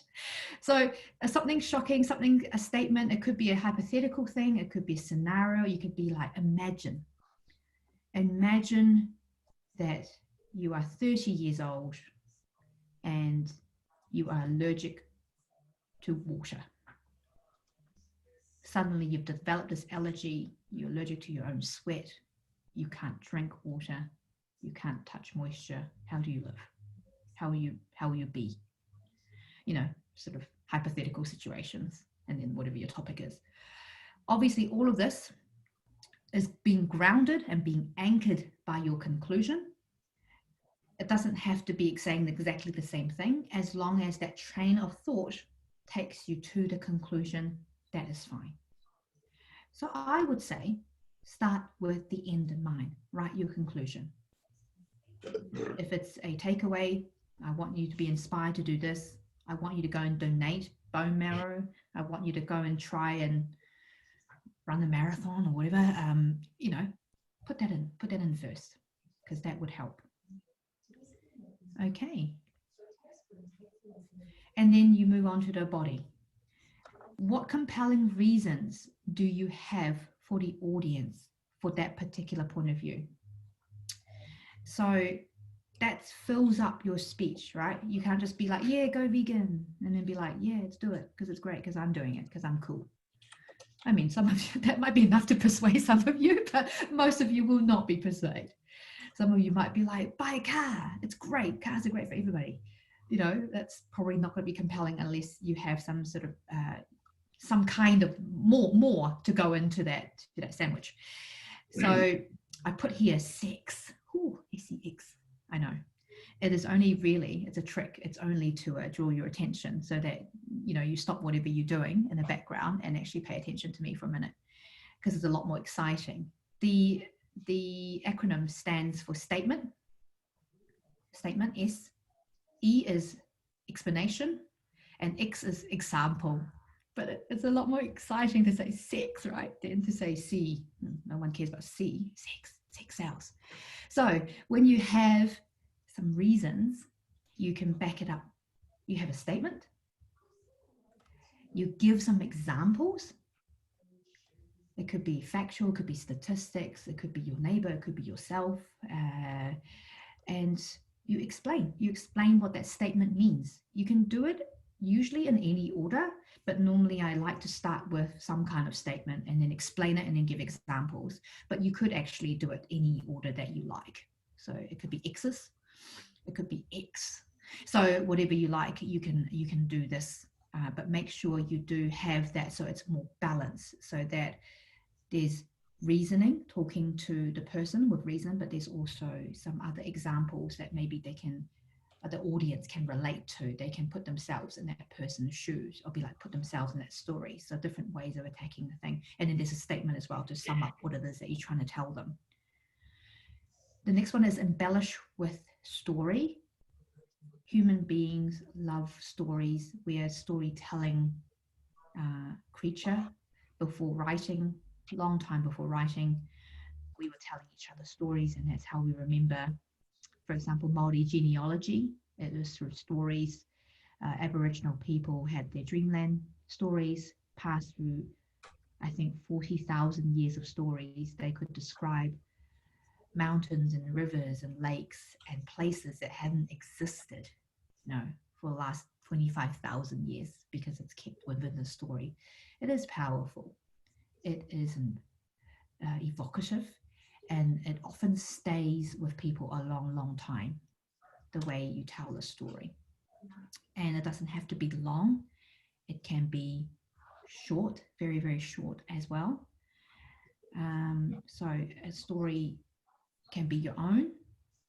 So something shocking, a statement, it could be a hypothetical thing. It could be a scenario. You could be like, imagine that you are 30 years old and you are allergic to water. Suddenly you've developed this allergy, you're allergic to your own sweat, you can't drink water, you can't touch moisture. How do you live? How will you be? You know, sort of hypothetical situations, and then whatever your topic is. Obviously, all of this is being grounded and being anchored by your conclusion. It doesn't have to be saying exactly the same thing. As long as that train of thought takes you to the conclusion, that is fine. So I would say, start with the end in mind. Write your conclusion. If it's a takeaway, I want you to be inspired to do this. I want you to go and donate bone marrow. I want you to go and try and run a marathon or whatever. You know, put that in first, because that would help. Okay. And then you move on to the body. What compelling reasons do you have for the audience for that particular point of view? So that fills up your speech, right? You can't just be like, yeah, go vegan, and then be like, yeah, let's do it because it's great, because I'm doing it, because I'm cool. I mean, some of you, that might be enough to persuade some of you, but most of you will not be persuaded. Some of you might be like, buy a car, it's great, cars are great for everybody. You know, that's probably not going to be compelling unless you have some sort of some kind of more to go into that sandwich. So I put here sex. Ooh, SEX. I know. It is only really, it's a trick. It's only to draw your attention so that, you know, you stop whatever you're doing in the background and actually pay attention to me for a minute, because it's a lot more exciting. The acronym stands for statement. Statement, S. E is explanation, and X is example. But it's a lot more exciting to say sex, right, than to say C. No one cares about C. Sex sells. So when you have some reasons, you can back it up. You have a statement. You give some examples. It could be factual, it could be statistics, it could be your neighbor, it could be yourself. And you explain what that statement means. You can do it usually in any order, but normally I like to start with some kind of statement and then explain it and then give examples. But you could actually do it any order that you like. So it could be X's, it could be X. So whatever you like, you can do this, but make sure you do have that so it's more balanced, so that there's reasoning, talking to the person with reason, but there's also some other examples that maybe the audience can relate to. They can put themselves in that person's shoes, or be like, put themselves in that story. So different ways of attacking the thing. And then there's a statement as well to sum up what it is that you're trying to tell them. The next one is embellish with story. Human beings love stories. We're a storytelling creature. Before writing, long time before writing, we were telling each other stories, and that's how we remember. For example, Māori genealogy, it was through stories. Aboriginal people had their dreamland stories passed through, I think, 40,000 years of stories. They could describe mountains and rivers and lakes and places that hadn't existed, you know, for the last 25,000 years, because it's kept within the story. It is powerful. It is evocative, and it often stays with people a long, long time, the way you tell a story. And it doesn't have to be long. It can be short, very, very short as well. So a story can be your own.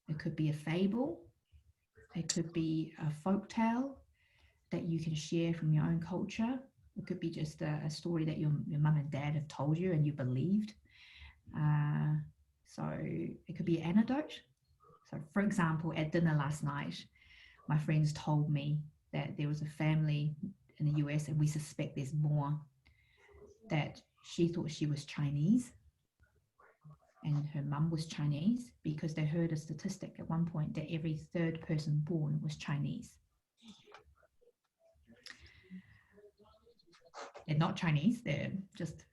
It could be a fable. It could be a folk tale that you can share from your own culture. It could be just a story that your mum and dad have told you and you believed. So it could be an anecdote. So for example, at dinner last night, my friends told me that there was a family in the US, and we suspect there's more, that she thought she was Chinese. and her mum was Chinese, because they heard a statistic at one point that every third person born was Chinese. They're not Chinese, they're just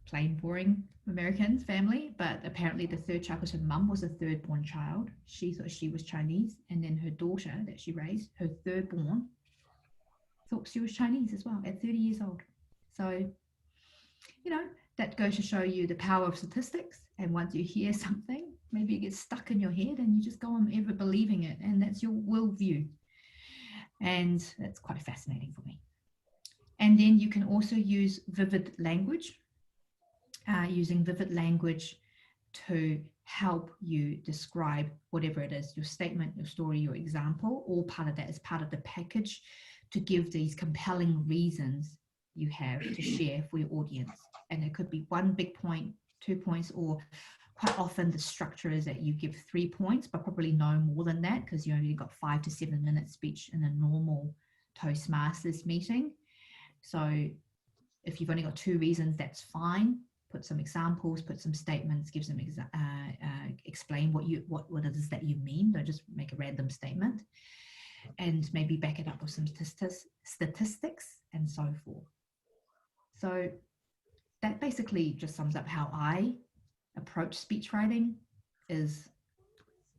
plain boring American family, but apparently the third child, because her mum was a third born child, she thought she was Chinese, and then her daughter that she raised, her third born, thought she was Chinese as well at 30 years old. So, you know, that goes to show you the power of statistics. And once you hear something, maybe it gets stuck in your head and you just go on ever believing it, and that's your worldview. And that's quite fascinating for me. And then you can also use vivid language, using vivid language to help you describe whatever it is, your statement, your story, your example. All part of that is part of the package to give these compelling reasons you have to share for your audience. And it could be one big point, 2 points, or quite often the structure is that you give 3 points, but probably no more than that, because you only got 5 to 7 minutes speech in a normal Toastmasters meeting. So if you've only got 2 reasons, that's fine. Put some examples, put some statements, give some explain what it is that you mean. Don't just make a random statement, and maybe back it up with some statistics and so forth. So that basically just sums up how I approach speech writing, is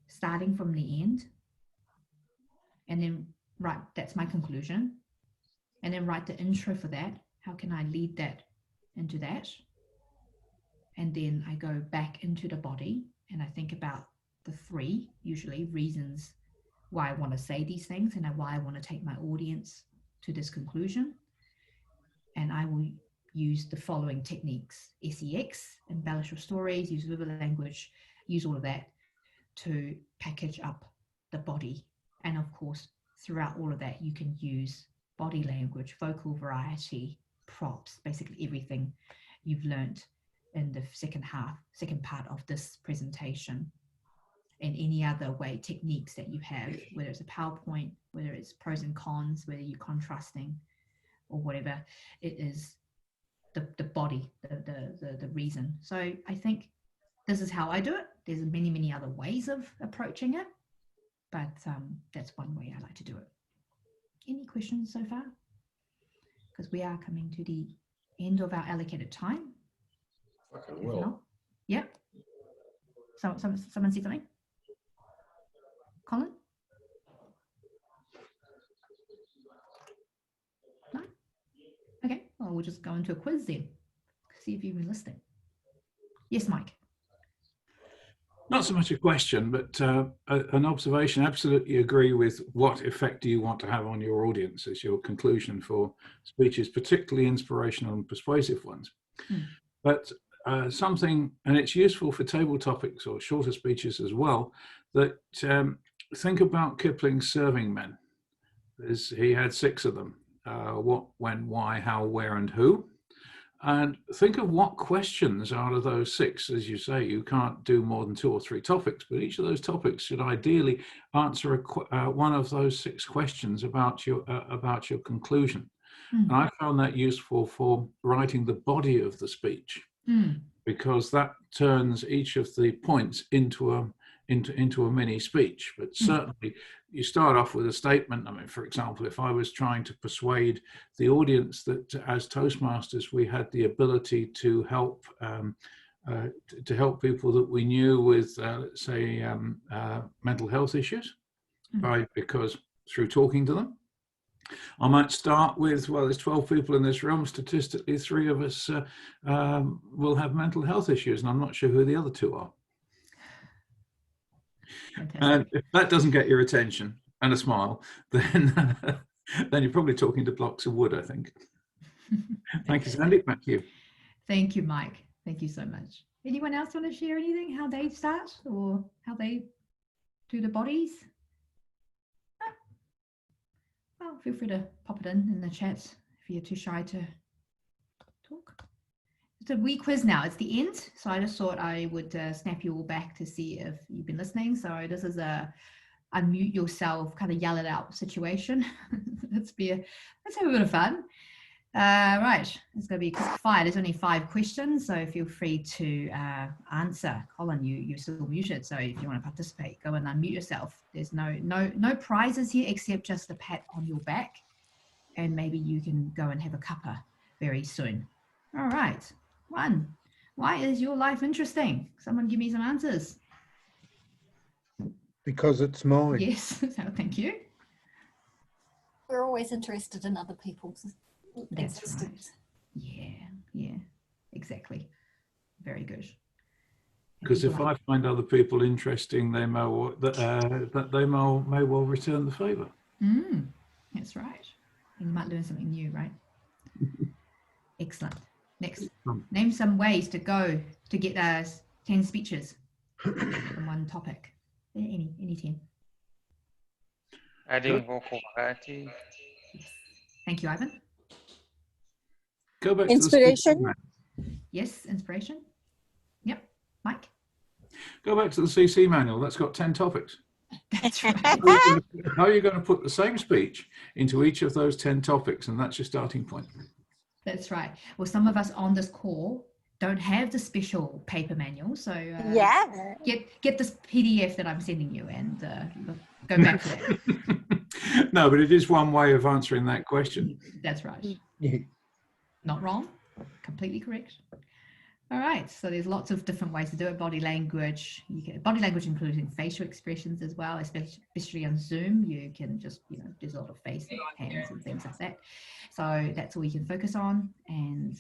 starting from the end, and then write, that's my conclusion, and then write the intro for that. How can I lead that into that? And then I go back into the body and I think about the 3, usually, reasons why I want to say these things and why I want to take my audience to this conclusion. And I will use the following techniques: SEX, embellish your stories, use vivid language, use all of that to package up the body. And of course, throughout all of that, you can use body language, vocal variety, props, basically everything you've learned in the second part of this presentation, and any other way, techniques that you have, whether it's a PowerPoint, whether it's pros and cons, whether you're contrasting or whatever, it is the body, the reason. So I think this is how I do it. There's many, many other ways of approaching it, but that's one way I like to do it. Any questions so far? Because we are coming to the end of our allocated time. Fucking well. Yeah. Someone see something? Colin? No? Okay, well, we'll just go into a quiz then. See if you've been listening. Yes, Mike. Not so much a question, but an observation. Absolutely agree with what effect do you want to have on your audience as your conclusion for speeches, particularly inspirational and persuasive ones. But something, and it's useful for table topics or shorter speeches as well, that think about Kipling's serving men. He had 6 of them: what, when, why, how, where, and who. And think of what questions out of those 6, as you say, you can't do more than 2 or 3 topics, but each of those topics should ideally answer one of those 6 questions about your conclusion. And I found that useful for writing the body of the speech, because that turns each of the points into a mini speech. But certainly you start off with a statement. I mean, for example, if I was trying to persuade the audience that as Toastmasters we had the ability to help people that we knew with let's say mental health issues, because through talking to them, I might start with, well, there's 12 people in this room. Statistically, 3 of us will have mental health issues, and I'm not sure who the other 2 are. And if that doesn't get your attention and a smile, then you're probably talking to blocks of wood, I think. Thank you, Sandy. Back to you. Thank you, Mike. Thank you so much. Anyone else want to share anything, how they start or how they do the bodies? Well, feel free to pop it in the chat if you're too shy to talk. It's a wee quiz now. It's the end, so I just thought I would snap you all back to see if you've been listening. So this is a unmute yourself, kind of yell it out situation. Let's have a bit of fun. Right, it's going to be quick fire. There's only 5 questions, so feel free to answer. Colin, you're still muted, so if you want to participate, go and unmute yourself. There's no prizes here except just a pat on your back, and maybe you can go and have a cuppa very soon. All right, 1. Why is your life interesting? Someone give me some answers. Because it's mine. Yes, so thank you. We're always interested in other people's That's existence. right. Yeah, exactly. Very good. Because if I find other people interesting, they may well return the favour. That's right. You might learn something new, right? Excellent. Next, name some ways to get 10 speeches on one topic. Any 10. Adding vocal variety. Yes. Thank you, Ivan. Go back Inspiration. to the Yes, inspiration. Yep. Mike? Go back to the CC manual. That's got 10 topics. That's right. How are you going to put the same speech into each of those 10 topics? And that's your starting point. That's right. Well, some of us on this call don't have the special paper manual, so Yeah. get this PDF that I'm sending you and go back to that. No, but it is one way of answering that question. That's right. Yeah. Not wrong. Completely correct. All right. So there's lots of different ways to do it. Body language. You get body language, including facial expressions as well. Especially on Zoom, you can just there's a lot of face, hands, and things like that. So that's all you can focus on, and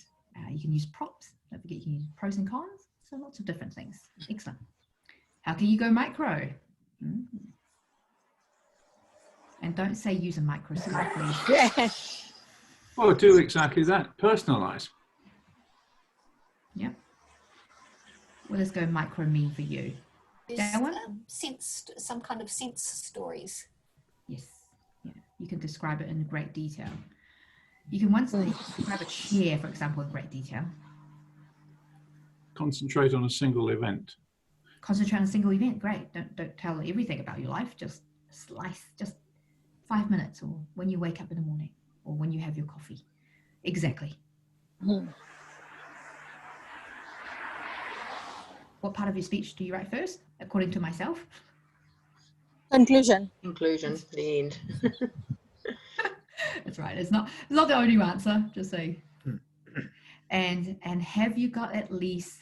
you can use props. Don't forget you can use pros and cons. So lots of different things. Excellent. How can you go micro? And don't say use a microscope, please. Well, do exactly that. Personalise. Yep. What does go micro mean for you? That one? Some kind of sense stories. Yes. Yeah. You can describe it in great detail. You can describe a chair, for example, in great detail. Concentrate on a single event. Concentrate on a single event. Great. Don't tell everything about your life. Just slice. Just 5 minutes, or when you wake up in the morning, or when you have your coffee. Exactly. What part of your speech do you write first, according to myself? Conclusion. Conclusion, the end. That's right. It's not the only answer. Just say. And have you got at least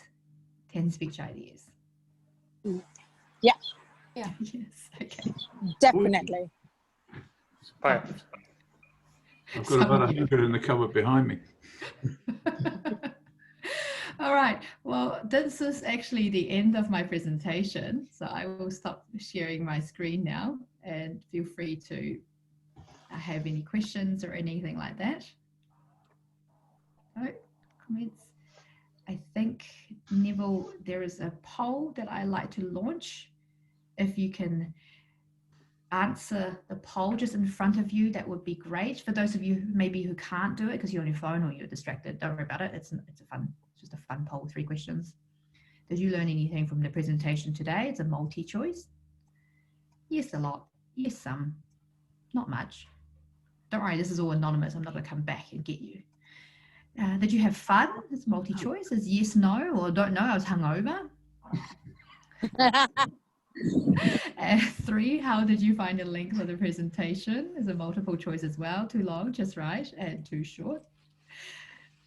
10 speech ideas? Yeah. Yeah. Yes. Okay. Definitely. 5. I've got about 100 in the cupboard behind me. All right. Well, this is actually the end of my presentation. So I will stop sharing my screen now, and feel free to have any questions or anything like that. No comments. I think, Neville, there is a poll that I like to launch. If you can answer the poll just in front of you, that would be great. For those of you who can't do it because you're on your phone or you're distracted, don't worry about it. It's just a fun poll, 3 questions. Did you learn anything from the presentation today? It's a multi-choice. Yes, a lot. Yes, some. Not much. Don't worry, this is all anonymous. I'm not going to come back and get you. Did you have fun? It's multi-choice. It's yes, no, or don't know. I was hungover. 3, how did you find a link for the presentation? There's a multiple choice as well. Too long, just right, and too short.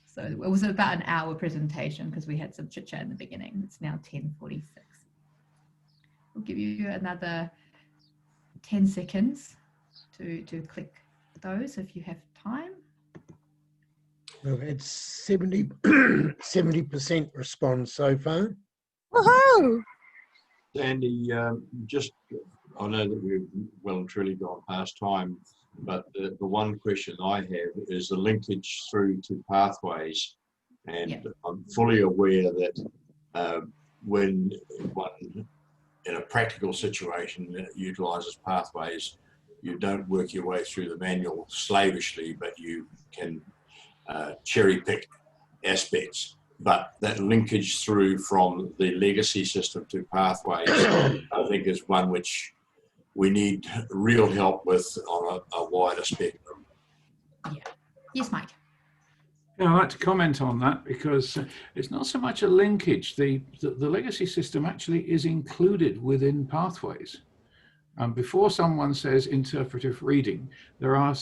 So it was about an hour presentation because we had some chit chat in the beginning. It's now 10:46. We'll give you another 10 seconds to click those if you have time. Well, it's 70% response so far. Woohoo! Sandy, I know that we've well and truly gone past time, but the one question I have is the linkage through to pathways. And I'm fully aware that when one in a practical situation utilises pathways, you don't work your way through the manual slavishly, but you can cherry pick aspects. But that linkage through from the legacy system to pathways, I think, is one which we need real help with on a wider spectrum. Yeah. Yes, Mike. Yeah, I'd like to comment on that because it's not so much a linkage. The legacy system actually is included within pathways. Before someone says interpretive reading, there are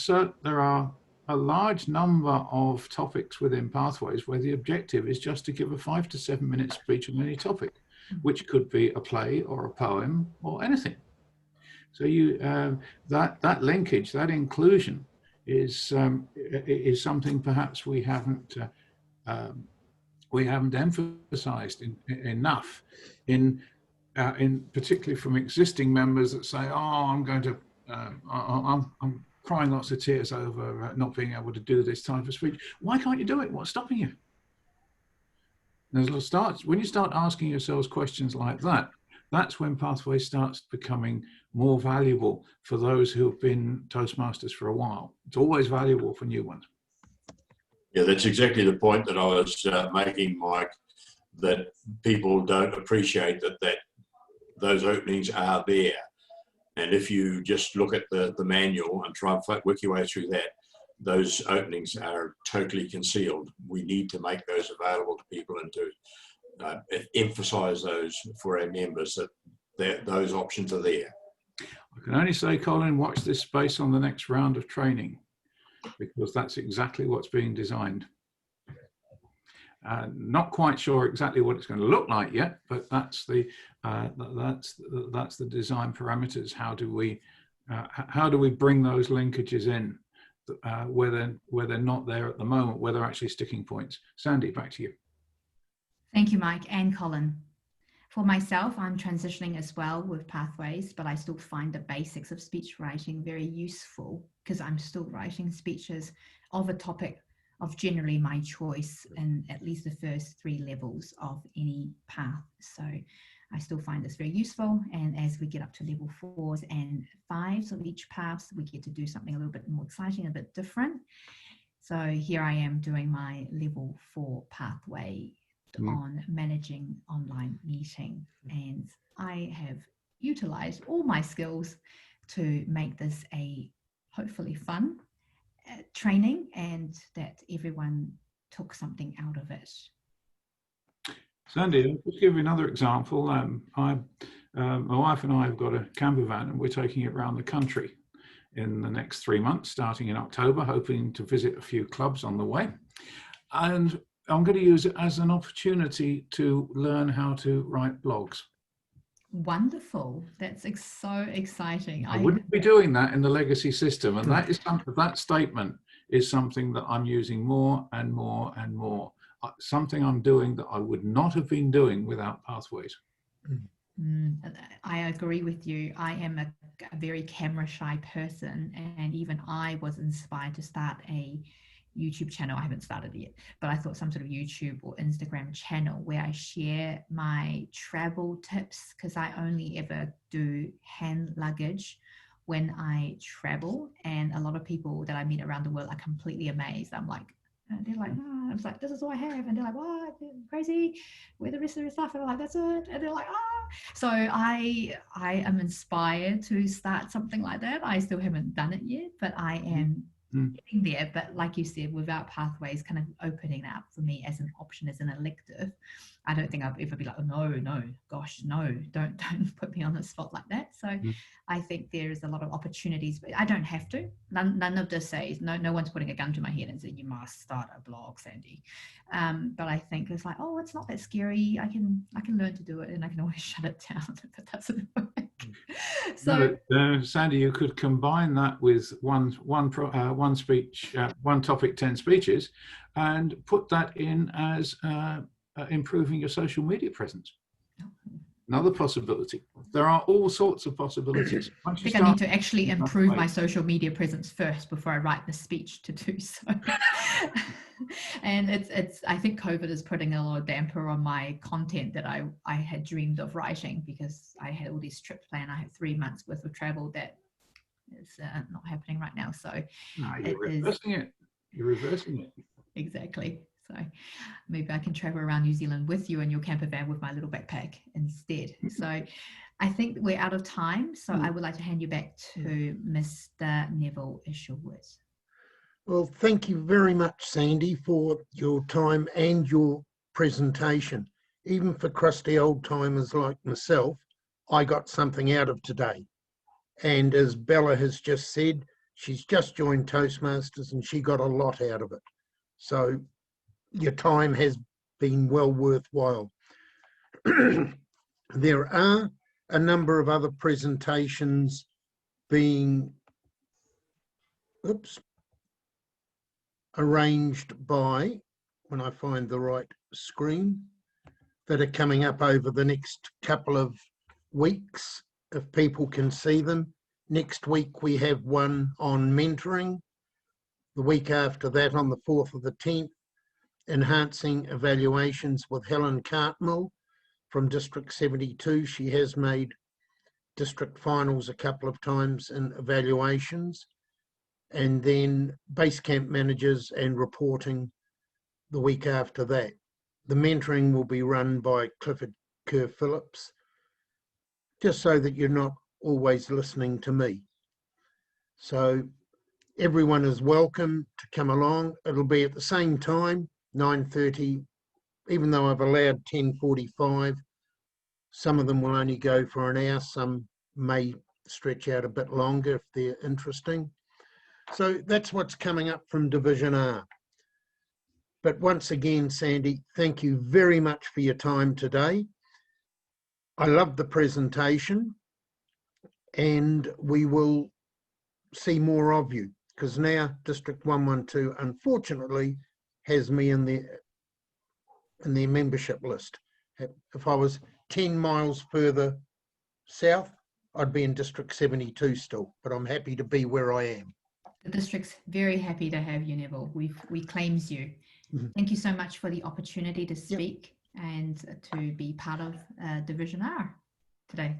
a large number of topics within pathways where the objective is just to give a 5 to 7 minute speech on any topic, which could be a play or a poem or anything. So you that linkage, that inclusion is something perhaps we haven't emphasized enough in particularly from existing members that say, "Oh, I'm going to, I'm crying lots of tears over not being able to do this type of speech." Why can't you do it? What's stopping you? When you start asking yourselves questions like that, that's when Pathways starts becoming more valuable for those who have been Toastmasters for a while. It's always valuable for new ones. Yeah, that's exactly the point that I was making, Mike, that people don't appreciate that those openings are there. And if you just look at the manual and try and work your way through that, those openings are totally concealed. We need to make those available to people and to emphasize those for our members, that those options are there. I can only say, Colin, watch this space on the next round of training, because that's exactly what's being designed. Not quite sure exactly what it's going to look like yet, but that's the design parameters. How do we bring those linkages in where they're not there at the moment, where they're actually sticking points? Sandy, back to you. Thank you, Mike and Colin. For myself, I'm transitioning as well with Pathways, but I still find the basics of speech writing very useful because I'm still writing speeches of a topic of generally my choice in at least the first 3 levels of any path. So I still find this very useful. And as we get up to level 4s and 5s of each path, we get to do something a little bit more exciting, a bit different. So here I am doing my level 4 pathway on managing online meeting, and I have utilized all my skills to make this a hopefully fun training and that everyone took something out of it. Sandy, I'll just give you another example. My wife and I have got a camper van and we're taking it around the country in the next 3 months, starting in October, hoping to visit a few clubs on the way. And I'm going to use it as an opportunity to learn how to write blogs. Wonderful. That's so exciting. I wouldn't be doing that in the legacy system. And that is something, that statement is something that I'm using more and more and more. Something I'm doing that I would not have been doing without Pathways. I agree with you. I am a very camera shy person, and even I was inspired to start a YouTube channel. I haven't started it yet, but I thought some sort of YouTube or Instagram channel where I share my travel tips, because I only ever do hand luggage when I travel, and a lot of people that I meet around the world are completely amazed. I'm like, they're like, I was like, this is all I have, and they're like, what, crazy, where the rest of the stuff? And I'm like, that's it, and they're like, so I am inspired to start something like that. I still haven't done it yet, but I am getting there. But like you said, without Pathways kind of opening up for me as an option, as an elective, I don't think I'll ever be like, oh no, gosh, no, don't put me on the spot like that. So I think there is a lot of opportunities, but I don't have to. None of this says, no one's putting a gun to my head and saying you must start a blog, Sandy. But I think it's like, oh, it's not that scary. I can learn to do it, and I can always shut it down if it doesn't work. So Sandy, you could combine that with one speech, one topic, 10 speeches, and put that in as improving your social media presence. Another possibility. There are all sorts of possibilities. I think I need to actually improve my social media presence first before I write the speech to do so. And it's I think COVID is putting a little damper on my content that I had dreamed of writing, because I had all these trips planned. I had 3 months worth of travel that is not happening right now. So you're reversing it. You're reversing it. Exactly. So maybe I can travel around New Zealand with you in your camper van with my little backpack instead. So I think we're out of time. So I would like to hand you back to Mr. Neville Isherwood. Well, thank you very much, Sandy, for your time and your presentation. Even for crusty old timers like myself, I got something out of today. And as Bella has just said, she's just joined Toastmasters and she got a lot out of it. So your time has been well worthwhile. There are a number of other presentations being arranged by, when I find the right screen, that are coming up over the next couple of weeks, if people can see them. Next week we have one on mentoring. The week after that, on the 4th of the 10th, enhancing evaluations with Helen Cartmill from District 72. She has made district finals a couple of times in evaluations. And then base camp managers and reporting the week after that. The mentoring will be run by Clifford Kerr-Phillips, just so that you're not always listening to me. So everyone is welcome to come along. It'll be at the same time, 9:30, even though I've allowed 10:45. Some of them will only go for an hour, some may stretch out a bit longer if they're interesting. So that's what's coming up from Division R. But once again, Sandy, thank you very much for your time today. I loved the presentation and we will see more of you because now District 112, unfortunately, has me in their membership list. If I was 10 miles further south, I'd be in District 72 still, but I'm happy to be where I am. The district's very happy to have you, Neville. We claims you. Thank you so much for the opportunity to speak and to be part of Division R today.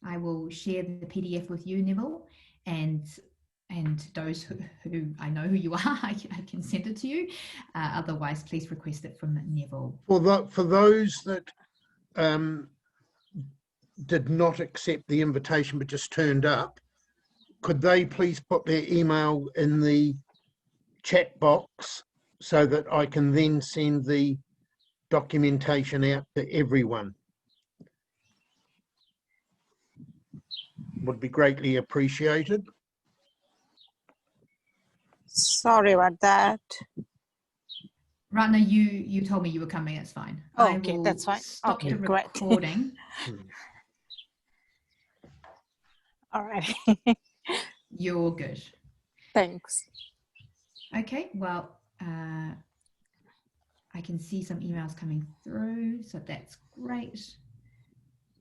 I will share the PDF with you, Neville, and those who I know who you are, I can send it to you. Otherwise, please request it from Neville. For those that did not accept the invitation but just turned up, could they please put their email in the chat box so that I can then send the documentation out to everyone? Would be greatly appreciated. Sorry about that. Ratna, you told me you were coming. It's fine. Oh, okay, that's fine. Stop Okay, the recording. All right. You're good. Thanks. Okay, well, I can see some emails coming through, so that's great.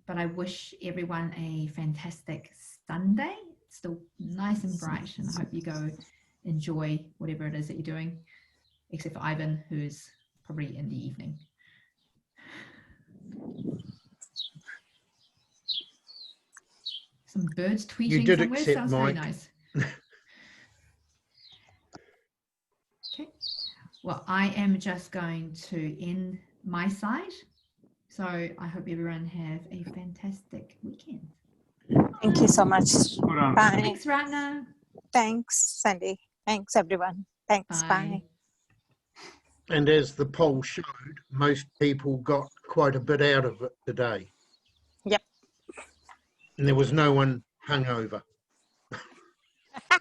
But I wish everyone a fantastic Sunday. It's still nice and bright, and I hope you go enjoy whatever it is that you're doing, except for Ivan, who's probably in the evening. Some birds tweeting You did somewhere. accept, Sounds Mike. very nice. Okay. Well, I am just going to end my side. So I hope everyone have a fantastic weekend. Thank you so much. Bye. Thanks, Ratna. Thanks, Sandy. Thanks, everyone. Thanks. Bye. And as the poll showed, most people got quite a bit out of it today. Yep. And there was no one hungover.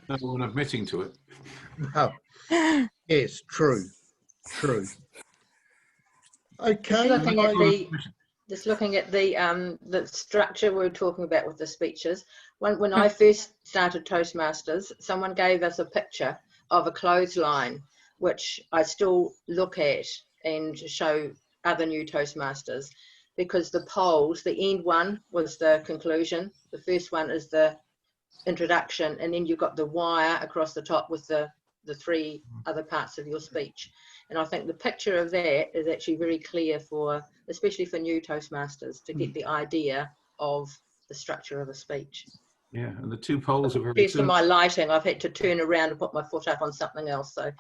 No one admitting to it. Oh, yes, true. Okay. Just looking at the structure we were talking about with the speeches. When I first started Toastmasters, someone gave us a picture of a clothesline, which I still look at and show other new Toastmasters, because the polls, the end one was the conclusion, the first one is the introduction, and then you've got the wire across the top with the three other parts of your speech. And I think the picture of that is actually very clear for, especially for new Toastmasters, to get the idea of the structure of a speech. Yeah, and the two polls are very Due to similar. my lighting, I've had to turn around and put my foot up on something else. So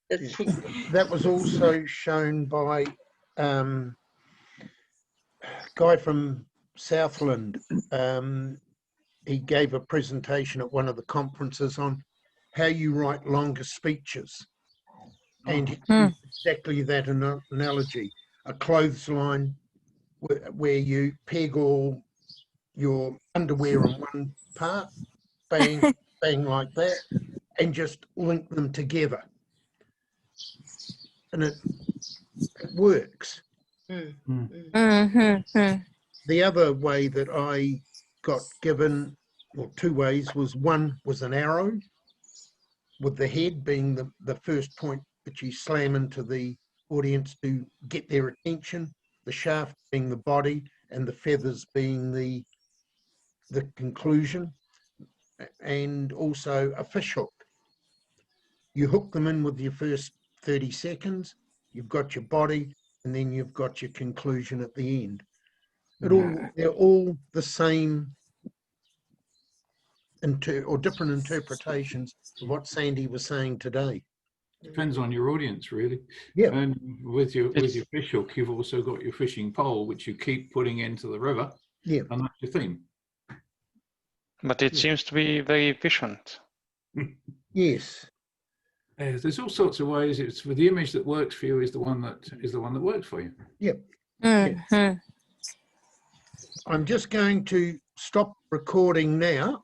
that was also shown by a guy from Southland. He gave a presentation at one of the conferences on how you write longer speeches. And he Hmm. used exactly that analogy. A clothesline where you peg all your underwear in one part, bang, bang like that, and just link them together. And it works. Mm-hmm. The other way that I got given, well, two ways, was one was an arrow, with the head being the first point that you slam into the audience to get their attention, the shaft being the body, and the feathers being the conclusion, and also a fish hook. You hook them in with your first 30 seconds, you've got your body, and then you've got your conclusion at the end. They're all the same or different interpretations of what Sandy was saying today. Depends on your audience, really. Yeah. And with your fish hook, you've also got your fishing pole, which you keep putting into the river. Yeah. And that's your theme. But it seems to be very efficient. Yes. There's all sorts of ways. It's for the image that works for you is the one that works for you. Yep. Mm-hmm. I'm just going to stop recording now